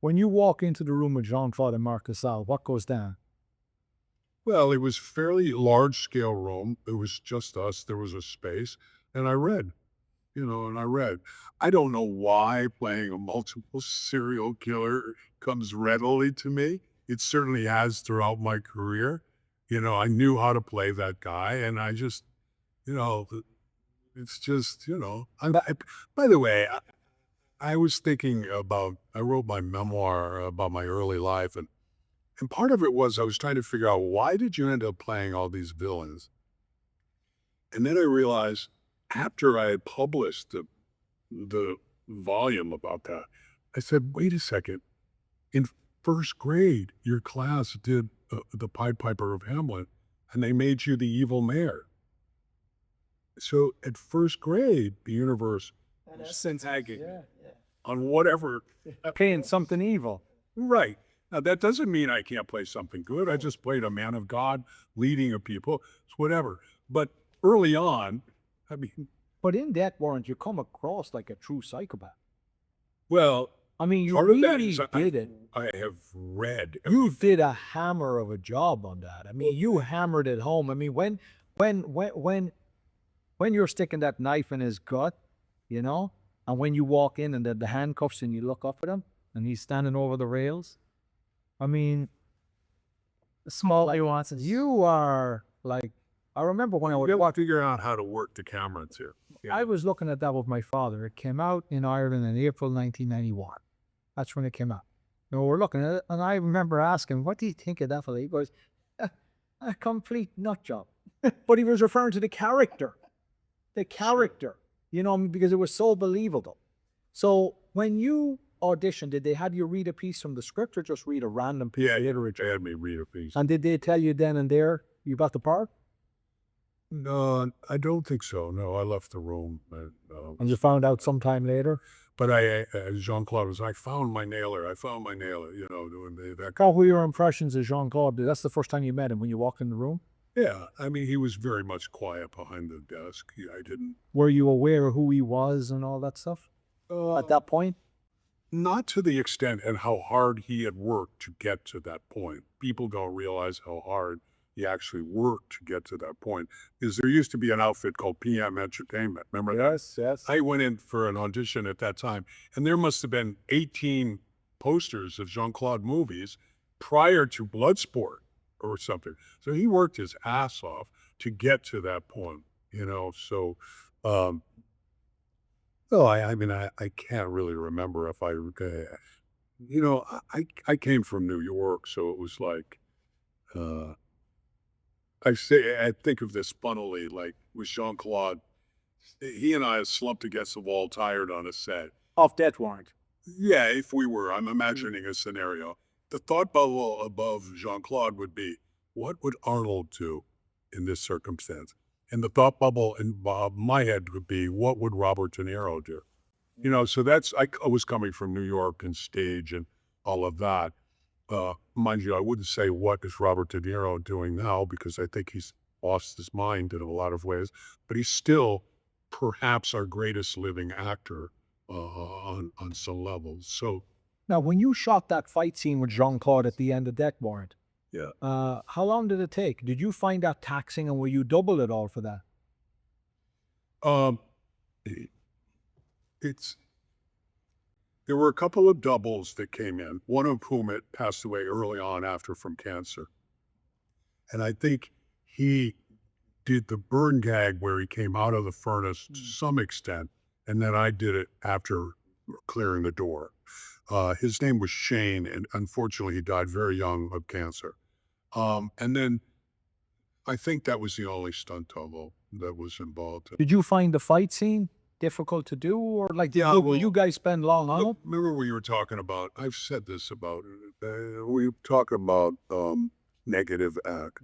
when you walk into the room with Jean-Claude and Marc Dussault, what goes down? Well, it was fairly large scale room. It was just us. There was a space, and I read. and I read. I don't know why playing a multiple serial killer comes readily to me. It certainly has throughout my career. I knew how to play that guy, and I just, you know, it's just, by the way, I was thinking about, I wrote my memoir about my early life, and part of it was I was trying to figure out, why did you end up playing all these villains? And then I realized, after I had published the volume about that, I said, wait a second. In first grade, your class did the Pied Piper of Hamlet, and they made you the evil mayor. So at first grade, the universe was tagging on whatever. Playing something evil. Right. Now, that doesn't mean I can't play something good. I just played a man of God leading a people. It's whatever. But early on, I mean, But in Death Warrant, you come across like a true psychopath. well, I mean, you part of that really is did it. I have read. You did a hammer of a job on that. I mean, you hammered it home. I mean, when you're sticking that knife in his gut, and when you walk in and the handcuffs and you look up at him and he's standing over the rails, I mean, The small nuances. you are like, I remember when I would We'll watch, figure out how to work the camera too. I was looking at that with my father. It came out in Ireland in April 1991. That's when it came out. We're looking at it, and I remember asking, what do you think of that fella? He goes, a complete nut job. But he was referring to the character. The character, because it was so believable. So when you auditioned, did they have you read a piece from the script or just read a random piece of literature? They had me read a piece. And did they tell you then and there you got the part? No, I don't think so. No, I left the room. And you found out sometime later? But Jean-Claude was, I found my nailer. Doing that. What were your impressions of Jean-Claude? That's the first time you met him when you walked in the room? Yeah, I mean, he was very much quiet behind the desk. I didn't. Were you aware of who he was and all that stuff at that point? Not to the extent and how hard he had worked to get to that point. People don't realize how hard he actually worked to get to that point. Because there used to be an outfit called PM Entertainment. Remember that? Yes. I went in for an audition at that time, and there must have been 18 posters of Jean-Claude movies prior to Bloodsport or something. So he worked his ass off to get to that point, so, I can't really remember if I came from New York, so it was like, I think of this funnily, like with Jean-Claude, he and I slumped against the wall, tired on a set. Off Death Warrant. Yeah, if we were, I'm imagining a scenario. The thought bubble above Jean-Claude would be, what would Arnold do in this circumstance? And the thought bubble in my head would be, what would Robert De Niro do? So I was coming from New York and stage and all of that. Mind you, I wouldn't say what is Robert De Niro doing now, because I think he's lost his mind in a lot of ways, but he's still perhaps our greatest living actor on some levels. So Now, when you shot that fight scene with Jean-Claude at the end of Death Warrant, yeah, how long did it take? Did you find that taxing, and were you double it all for that? There were a couple of doubles that came in, one of whom had passed away early on after from cancer. And I think he did the burn gag where he came out of the furnace to some extent, and then I did it after clearing the door. His name was Shane, and unfortunately he died very young of cancer. And then I think that was the only stunt double that was involved. Did you find the fight scene difficult to do, or will you guys spend long on it? Remember we were talking about, I've said this about, we talk about negative act.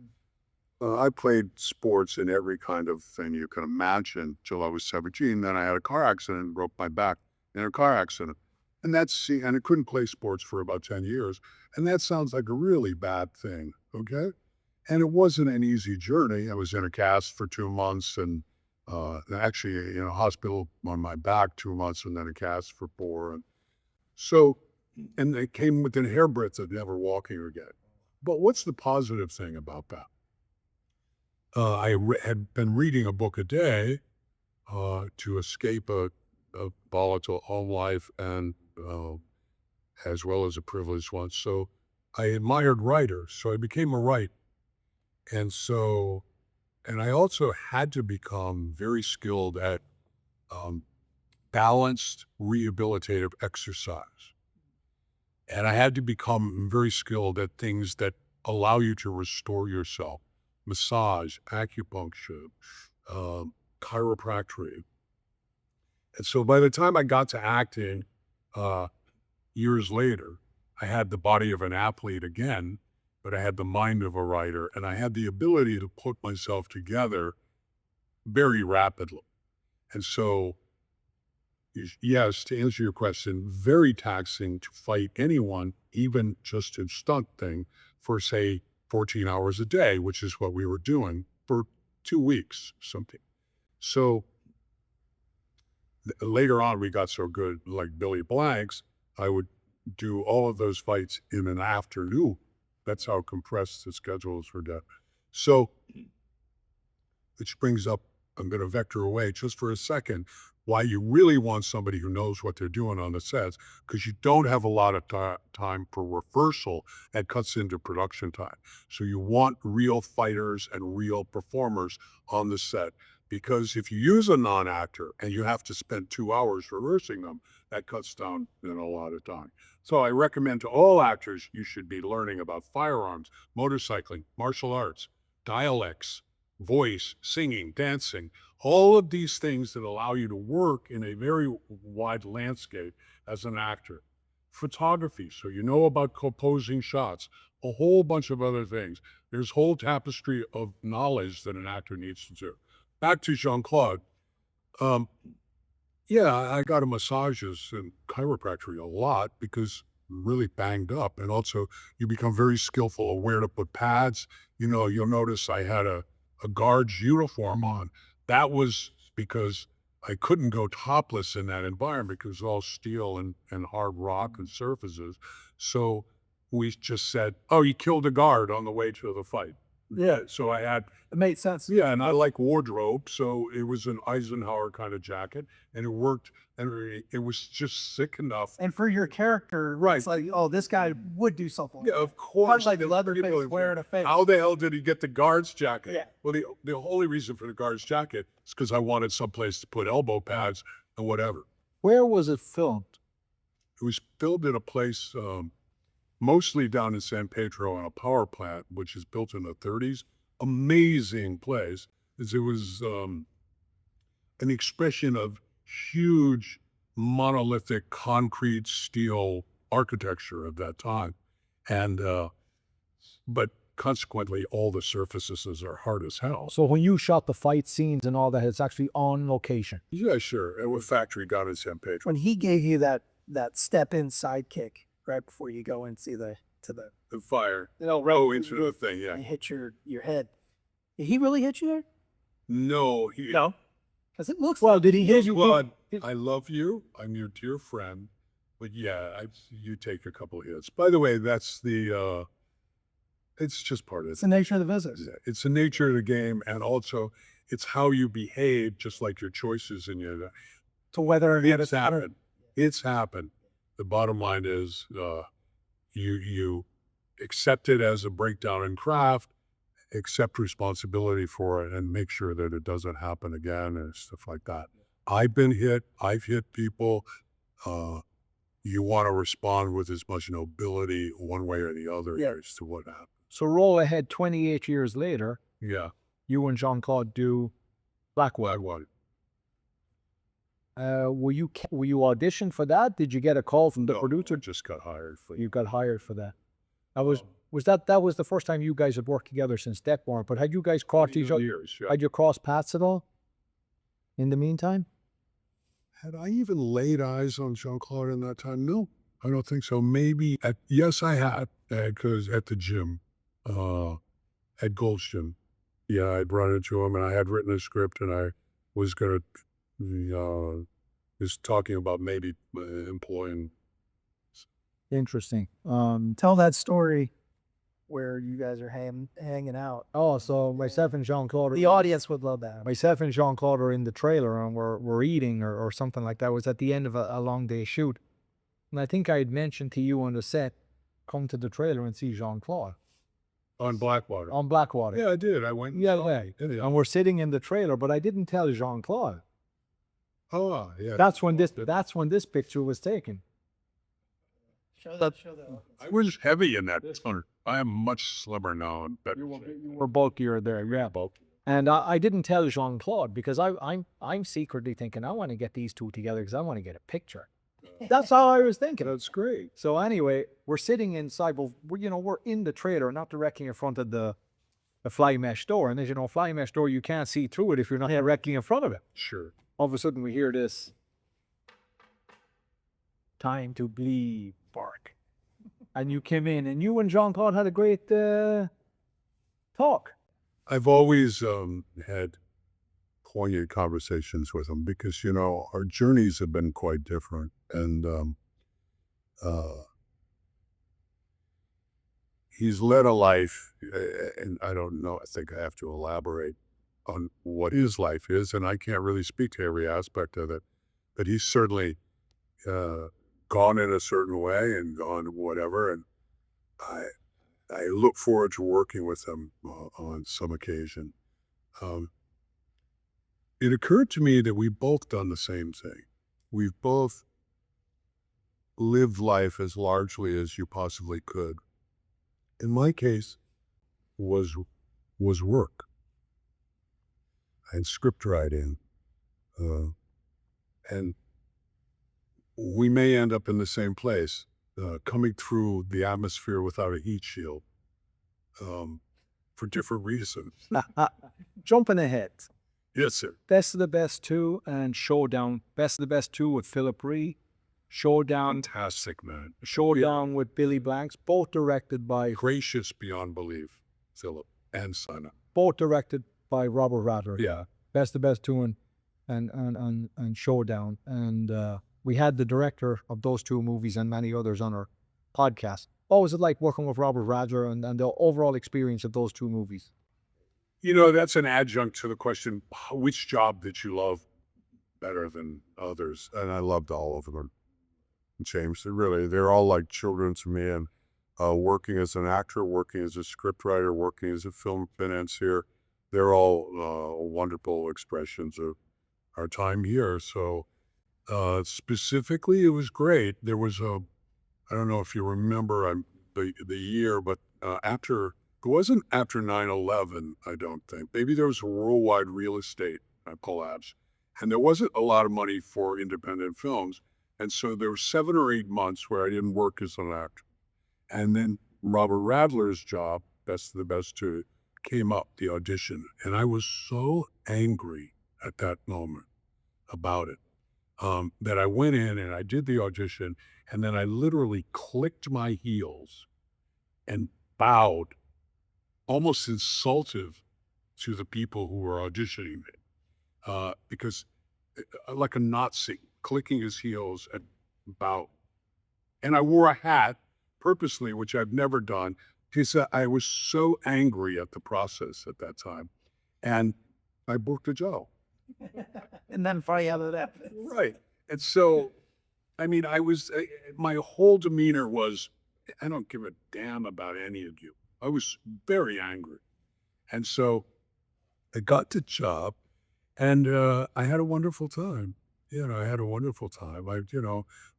I played sports in every kind of thing you can imagine till I was 17. Then I had a car accident and broke my back in a car accident. And I couldn't play sports for about 10 years. And that sounds like a really bad thing, okay? And it wasn't an easy journey. I was in a cast for 2 months and actually in a hospital on my back 2 months and then a cast for 4. And they came within hairbreadth of never walking again. But what's the positive thing about that? I had been reading a book a day, to escape a volatile home life and as well as a privileged one. So I admired writers, so I became a writer. And so, and I also had to become very skilled at balanced rehabilitative exercise. And I had to become very skilled at things that allow you to restore yourself. Massage, acupuncture, chiropractic. And so by the time I got to acting, years later, I had the body of an athlete again, but I had the mind of a writer, and I had the ability to put myself together very rapidly. And so, yes, to answer your question, very taxing to fight anyone, even just a stunt thing, for say 14 hours a day, which is what we were doing for 2 weeks, something. So later on, we got so good, like Billy Blanks, I would do all of those fights in an afternoon. That's how compressed the schedules were done. So, which brings up, I'm going to vector away just for a second, why you really want somebody who knows what they're doing on the sets, because you don't have a lot of time for rehearsal that cuts into production time. So you want real fighters and real performers on the set, because if you use a non-actor and you have to spend 2 hours rehearsing them, that cuts down in a lot of time. So I recommend to all actors, you should be learning about firearms, motorcycling, martial arts, dialects, voice, singing, dancing, all of these things that allow you to work in a very wide landscape as an actor. Photography, so you know about composing shots, a whole bunch of other things. There's whole tapestry of knowledge that an actor needs to do. Back to Jean-Claude. Yeah, I got a massages and chiropractic a lot because I'm really banged up. And also you become very skillful of where to put pads. You know, you'll notice I had a guard's uniform on. That was because I couldn't go topless in that environment because it was all steel and hard rock and surfaces. So we just said, oh, you killed a guard on the way to the fight. Yeah, so I had, It made sense. yeah, and I like wardrobe, so it was an Eisenhower kind of jacket, and it worked, and it was just sick enough. And for your character, Right. it's like, oh, this guy would do something. Yeah, of course. Like the- Leatherface wearing a face. How the hell did he get the guard's jacket? Yeah. Well, the only reason for the guard's jacket is because I wanted someplace to put elbow pads and whatever. Where was it filmed? It was filmed in a place, mostly down in San Pedro on a power plant, which is built in the 30s. Amazing place. It was an expression of huge monolithic concrete steel architecture of that time. And, but consequently, all the surfaces are hard as hell. So when you shot the fight scenes and all that, it's actually on location. Yeah, sure. And with factory down in San Pedro. When he gave you that step in sidekick right before you go and see the fire. right Into the thing, yeah. and hit your head. Did he really hit you there? No. Because it looks Well, did he hit you? Blood, I love you. I'm your dear friend. But yeah, you take a couple of hits. By the way, that's the, it's just part of it's it. the nature of the business. Yeah, it's the nature of the game. And also it's how you behave, just like your choices in your, To whether it's happened. It's happened. The bottom line is, you accept it as a breakdown in craft, accept responsibility for it, and make sure that it doesn't happen again and stuff like that. I've been hit. I've hit people. You want to respond with as much nobility one way or the other as to what happened. So roll ahead 28 years later, Yeah. you and Jean-Claude do Blackwood. Were you auditioned for that? Did you get a call from the producer? Just got hired for You got hired for that. That was the first time you guys had worked together since Death Warrant. But had you guys crossed each other? years. Yeah. Had you crossed paths at all? In the meantime, Had I even laid eyes on Jean-Claude in that time? No, I don't think so. Maybe yes, I had, because at the gym, at Gold's Gym, yeah, I'd run into him, and I had written a script, and I was gonna, was talking about maybe employing. interesting. Tell that story where you guys are hanging out. Oh, so myself and Jean-Claude. The audience would love that. Myself and Jean-Claude are in the trailer and we're eating or something like that. It was at the end of a long day shoot. And I think I had mentioned to you on the set, come to the trailer and see Jean-Claude On Blackwater. on Blackwater. Yeah, I did. I went. Yeah, yeah. And we're sitting in the trailer, but I didn't tell Jean-Claude. Oh, yeah. That's when this picture was taken. Show that. I was heavy in that picture. I am much slimmer now and better. You were bulkier there, yeah. And I didn't tell Jean-Claude because I'm secretly thinking I want to get these two together because I want to get a picture. That's how I was thinking. That's great. So anyway, we're sitting inside, but we're in the trailer, not directly in front of the fly mesh door. And as you know, fly mesh door, you can't see through it if you're not directly in front of it. Sure. All of a sudden we hear this. Time to bleed, bark. And you came in and you and Jean-Claude had a great talk. I've always had poignant conversations with him because, our journeys have been quite different. And he's led a life, and I don't know, I think I have to elaborate on what his life is, and I can't really speak to every aspect of it, but he's certainly gone in a certain way and gone whatever, and I look forward to working with him on some occasion. It occurred to me that we've both done the same thing. We've both lived life as largely as you possibly could. In my case, was work and script writing, and we may end up in the same place, coming through the atmosphere without a heat shield, for different reasons. Jumping ahead. Yes, sir. Best of the Best 2 and Showdown. Best of the Best 2 with Philip Ree. Showdown. Fantastic, man. Showdown with Billy Blanks. Both directed by. Gracious beyond belief, Philip and Sana. Both directed by Robert Radler. Yeah. Best of the Best 2 and Showdown. And we had the director of those two movies and many others on our podcast. What was it like working with Robert Radler and the overall experience of those two movies? That's an adjunct to the question, which job did you love better than others? And I loved all of them, James. They're all like children to me. And working as an actor, working as a scriptwriter, working as a film financier, they're all wonderful expressions of our time here. So specifically, it was great. There was I don't know if you remember the year, but it wasn't after 9/11, I don't think. Maybe there was a worldwide real estate collapse, and there wasn't a lot of money for independent films. And so there were 7 or 8 months where I didn't work as an actor. And then Robert Radler's job, Best of the Best 2, came up, the audition. And I was so angry at that moment about it, that I went in and I did the audition, and then I literally clicked my heels and bowed, almost insultive to the people who were auditioning me, because like a Nazi, clicking his heels and bow. And I wore a hat purposely, which I've never done, because I was so angry at the process at that time. And I booked a job. And then finally out of that. Right. And so, my whole demeanor was, I don't give a damn about any of you. I was very angry. And so I got the job and I had a wonderful time. I had a wonderful time.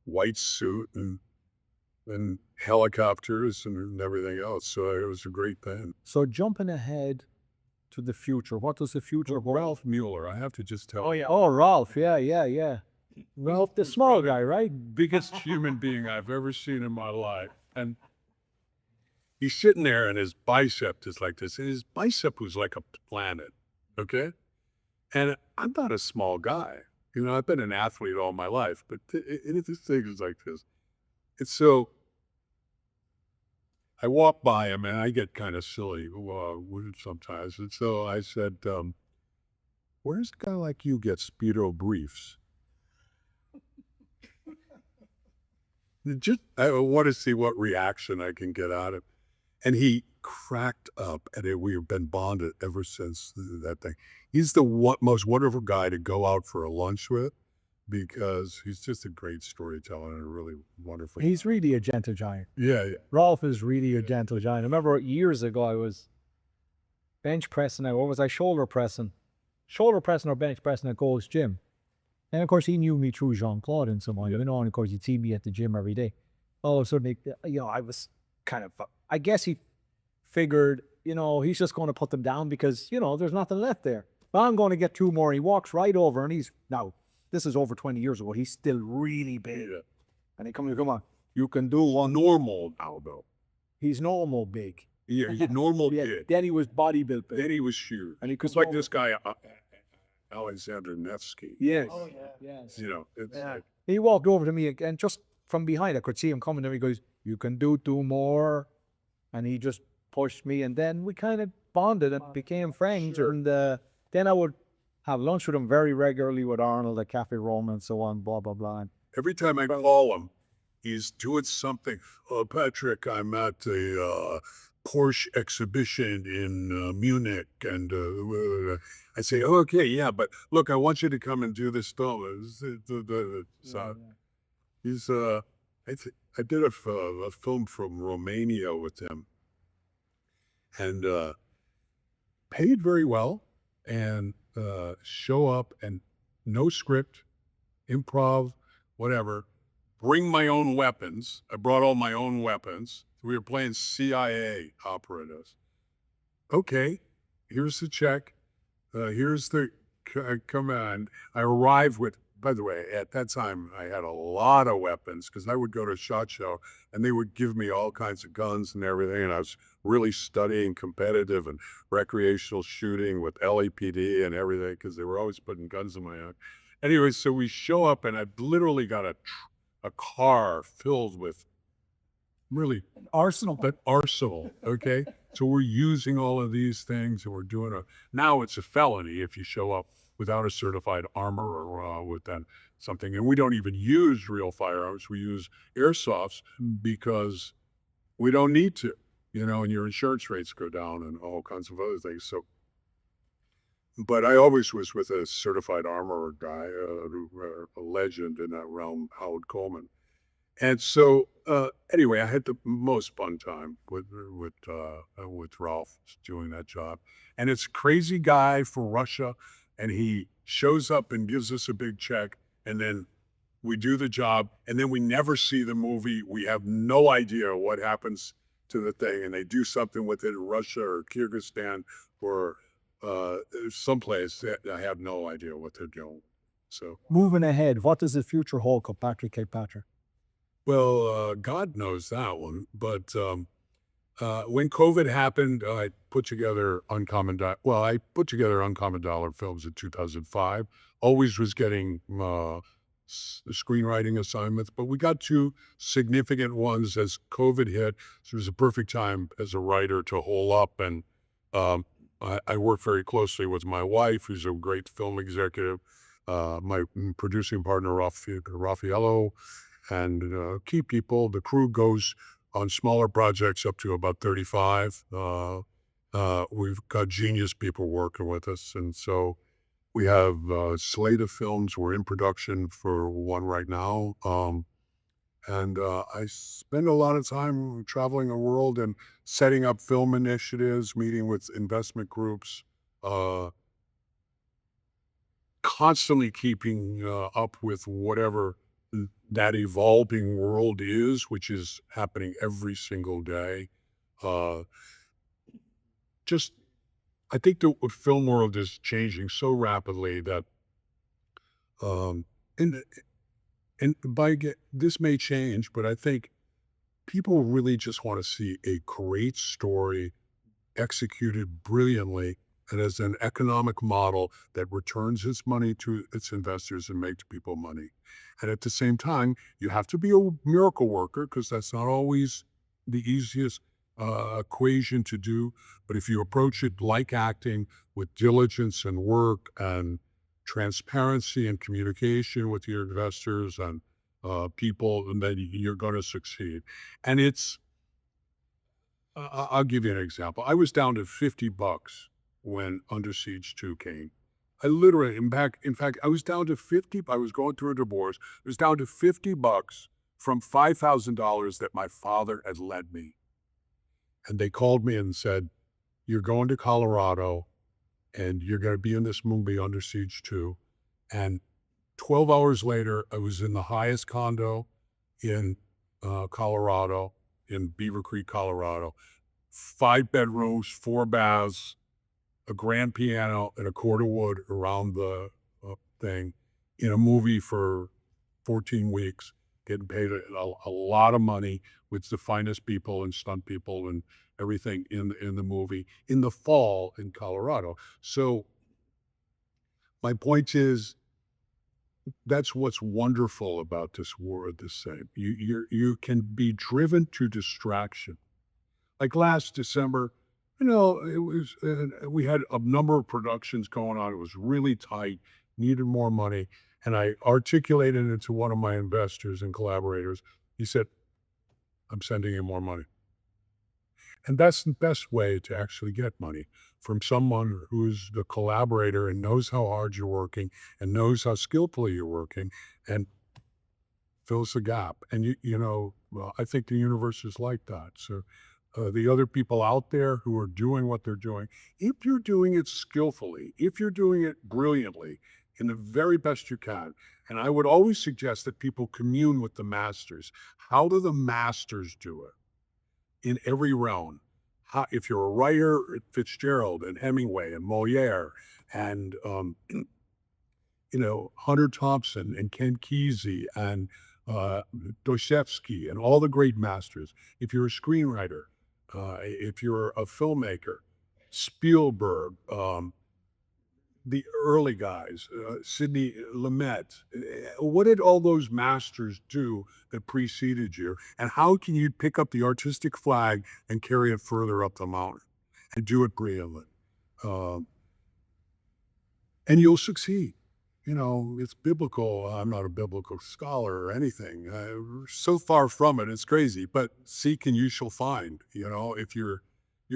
White suit and helicopters and everything else. So it was a great thing. So jumping ahead to the future, what does the future hold? Ralph Mueller, I have to just tell you. Oh, yeah. Oh, Ralph. Yeah. Ralph, the small guy, right? Biggest human being I've ever seen in my life. And he's sitting there and his bicep is like this. And his bicep was like a planet, okay? And I'm not a small guy. I've been an athlete all my life, but this thing is like this. And so I walk by him and I get kind of silly sometimes. And so I said, where's a guy like you get Speedo briefs? I want to see what reaction I can get out of. And he cracked up, and we have been bonded ever since that thing. He's the most wonderful guy to go out for a lunch with because he's just a great storyteller and a really wonderful. He's really a gentle giant. Yeah. Rolf is really a gentle giant. I remember years ago I was bench pressing, what was I, shoulder pressing or bench pressing at Gold's Gym. And of course he knew me through Jean-Claude in some way, and of course he'd see me at the gym every day. All of a sudden, I was kind of, I guess he figured, he's just going to put them down because, there's nothing left there. But I'm going to get 2 more. He walks right over, and this is over 20 years ago. He's still really big. Yeah. And he come on, you can do one. Normal now, though. He's normal big. Yeah, he's normal yeah, big. Then he was bodybuilt big. Then he was huge. And he was like this guy, Alexander Nevsky. Yes. Oh, yeah. Yes. He walked over to me, and just from behind, I could see him coming to me. He goes, you can do 2 more. And he just pushed me, and then we kind of bonded and became friends. Sure. And then I would have lunch with him very regularly with Arnold at Cafe Roma and so on, blah, blah, blah. And every time I call him, he's doing something. Oh, Patrick, I'm at the Porsche exhibition in Munich. And I say, oh, okay, yeah, but look, I want you to come and do this film. He's, I did a film from Romania with him, and paid very well, and show up and no script, improv, whatever. Bring my own weapons. I brought all my own weapons. We were playing CIA operatives. Okay, here's the check. Here's the command. I arrived with. By the way, at that time, I had a lot of weapons because I would go to a SHOT Show and they would give me all kinds of guns and everything. And I was really studying competitive and recreational shooting with LAPD and everything because they were always putting guns in my hand. Anyway, so we show up and I've literally got a car filled with really an arsenal. Okay? So we're using all of these things and we're doing now it's a felony if you show up without a certified armor or with that something. And we don't even use real firearms. We use airsofts because we don't need to, and your insurance rates go down and all kinds of other things. So, but I always was with a certified armorer guy, a legend in that realm, Howard Coleman. And so, anyway, I had the most fun time with Ralph doing that job. And it's a crazy guy for Russia. And he shows up and gives us a big check, and then we do the job, and then we never see the movie. We have no idea what happens to the thing, and they do something with it in Russia or Kyrgyzstan or someplace that I have no idea what they're doing. So moving ahead, what does the future hold for Patrick Kilpatrick? Well, God knows that one, but when COVID happened, I put together Uncommon Dollar films in 2005. Always was getting screenwriting assignments, but we got 2 significant ones as COVID hit. So it was a perfect time as a writer to hole up. And I work very closely with my wife, who's a great film executive, my producing partner, Raffaello, and key people. The crew goes on smaller projects up to about 35. We've got genius people working with us. And so we have a slate of films. We're in production for one right now. And I spend a lot of time traveling the world and setting up film initiatives, meeting with investment groups, constantly keeping up with whatever that evolving world is, which is happening every single day. I think the film world is changing so rapidly that, this may change, but I think people really just want to see a great story executed brilliantly and as an economic model that returns its money to its investors and makes people money. And at the same time, you have to be a miracle worker because that's not always the easiest equation to do. But if you approach it like acting with diligence and work and transparency and communication with your investors and people, and then you're going to succeed. And it's I'll give you an example. I was down to $50 when Under Siege 2 came. I literally, in fact, I was down to 50. I was going through a divorce. It was down to $50 from $5,000 that my father had lent me. And they called me and said, "You're going to Colorado and you're going to be in this movie Under Siege 2. And 12 hours later, I was in the highest condo in Colorado, in Beaver Creek, Colorado. 5 bedrooms, 4 baths, a grand piano, and a cord of wood around the thing in a movie for 14 weeks, getting paid a lot of money with the finest people and stunt people and everything in the movie in the fall in Colorado. So my point is, that's what's wonderful about this war. The same, you can be driven to distraction. Like last December, it was we had a number of productions going on. It was really tight, needed more money, and I articulated it to one of my investors and collaborators. He said, "I'm sending you more money." And that's the best way to actually get money, from someone who's the collaborator and knows how hard you're working and knows how skillfully you're working and fills the gap. And well, I think the universe is like that. So the other people out there who are doing what they're doing, if you're doing it skillfully, if you're doing it brilliantly, in the very best you can, and I would always suggest that people commune with the masters. How do the masters do it? In every realm. If you're a writer, Fitzgerald and Hemingway and Moliere and Hunter Thompson and Ken Kesey and Dostoevsky and all the great masters. If you're a screenwriter, if you're a filmmaker, Spielberg, the early guys, Sidney Lumet. What did all those masters do that preceded you? And how can you pick up the artistic flag and carry it further up the mountain and do it brilliantly? And you'll succeed. It's biblical. I'm not a biblical scholar or anything. So far from it, it's crazy. But seek and you shall find. If you're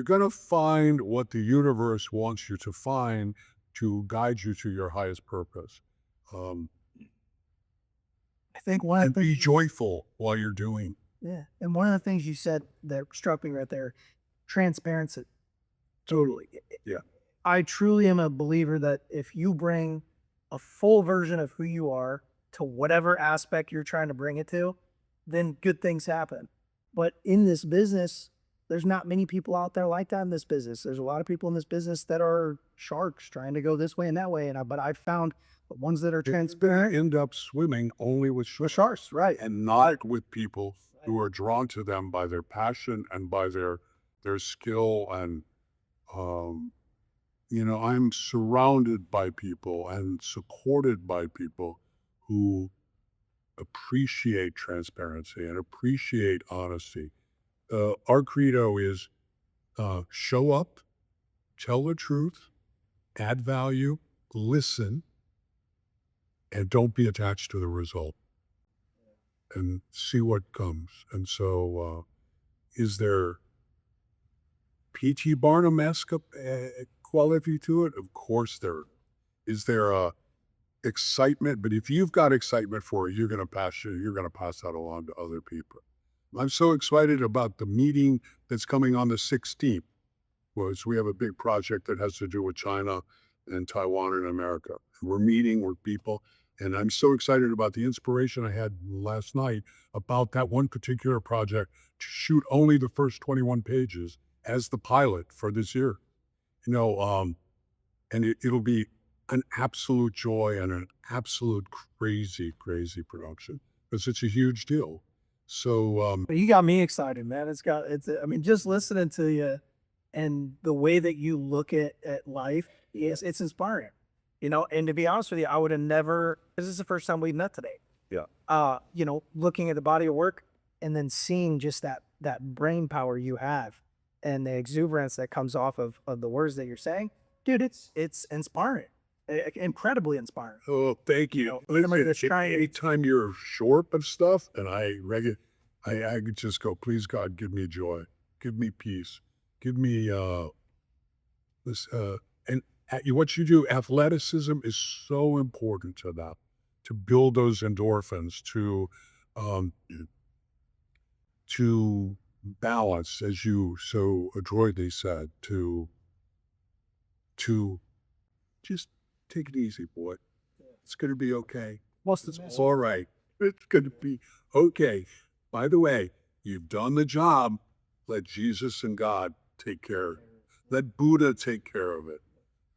going to find what the universe wants you to find, to guide you to your highest purpose. I think one of and the be things, joyful while you're doing. yeah, and one of the things you said that struck me right there, transparency. Totally. Yeah. I truly am a believer that if you bring a full version of who you are to whatever aspect you're trying to bring it to, then good things happen. But in this business, there's not many people out there like that in this business. There's a lot of people in this business that are sharks trying to go this way and that way. But I found the ones that are transparent end up swimming only with sharks, right? And not with people who are drawn to them by their passion and by their skill. And I'm surrounded by people and supported by people who appreciate transparency and appreciate honesty. Our credo is show up, tell the truth, add value, listen, and don't be attached to the result, and see what comes. And so is there P.T. Barnum-esque quality to it? Of course there is. There excitement? But if you've got excitement for it, you're going to pass that along to other people. I'm so excited about the meeting that's coming on the 16th. We have a big project that has to do with China and Taiwan and America. We're meeting with people, and I'm so excited about the inspiration I had last night about that one particular project to shoot only the first 21 pages as the pilot for this year. And it'll be an absolute joy and an absolute crazy, crazy production because it's a huge deal. So But you got me excited, man. I mean, just listening to you and the way that you look at life, yes, it's inspiring. And to be honest with you, I would have never, this is the first time we've met today. Yeah. Looking at the body of work and then seeing just that brain power you have and the exuberance that comes off of the words that you're saying, dude, it's inspiring. Incredibly inspiring. Oh, thank you. Anytime you're short of stuff, and I could just go, please God, give me joy. give me peace, give me this. And what you do, athleticism is so important to that, to build those endorphins, to balance, as you so adroitly said, to just take it easy, boy. It's going to be okay. What's the It's message? all right. It's going to be okay. By the way, you've done the job. Let Jesus and God take care of it. Let Buddha take care of it.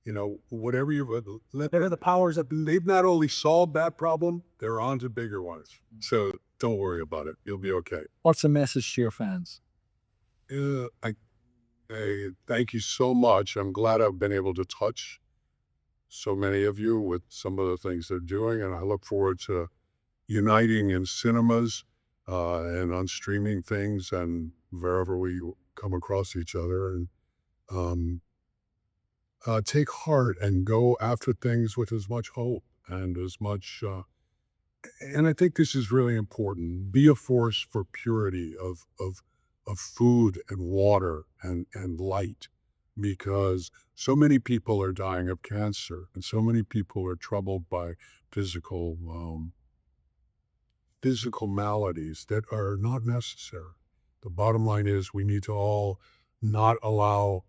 You know, whatever you let. They're the powers that They've not only solved that problem, they're on to bigger ones. So don't worry about it. You'll be okay. What's the message to your fans? I thank you so much. I'm glad I've been able to touch so many of you with some of the things they're doing, and I look forward to uniting in cinemas and on streaming things and wherever we come across each other. And take heart and go after things with as much hope and as much. And I think this is really important. Be a force for purity of food and water and light, because so many people are dying of cancer and so many people are troubled by physical maladies that are not necessary. The bottom line is we need to all not allow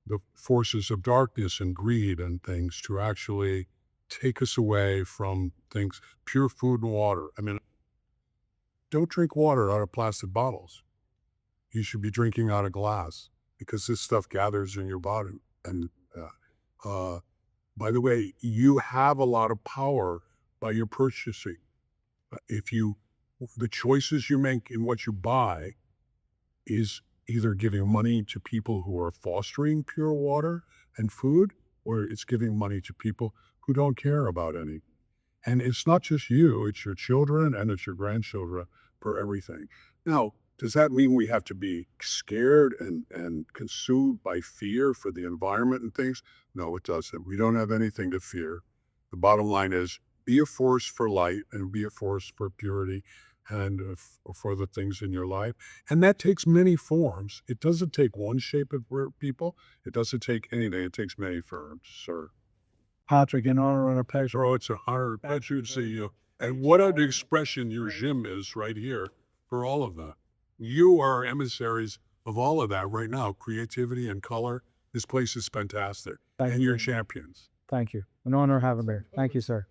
the forces of darkness and greed and things to actually take us away from things. Pure food and water. I mean, don't drink water out of plastic bottles. You should be drinking out of glass, because this stuff gathers in your body. And by the way, you have a lot of power by your purchasing. The choices you make in what you buy is either giving money to people who are fostering pure water and food, or it's giving money to people who don't care about any. And it's not just you, it's your children and it's your grandchildren for everything. Now, does that mean we have to be scared and consumed by fear for the environment and things? No, it doesn't. We don't have anything to fear. The bottom line is be a force for light and be a force for purity and for the things in your life. And that takes many forms. It doesn't take one shape of people. It doesn't take anything. It takes many forms, sir. Patrick, an honor and a pleasure. Oh, it's an honor and pleasure to see you. And what an expression your gym is right here for all of that. You are emissaries of all of that right now. Creativity and color. This place is fantastic. Thank and you. you're champions. Thank you. An honor having me. Thank you, sir.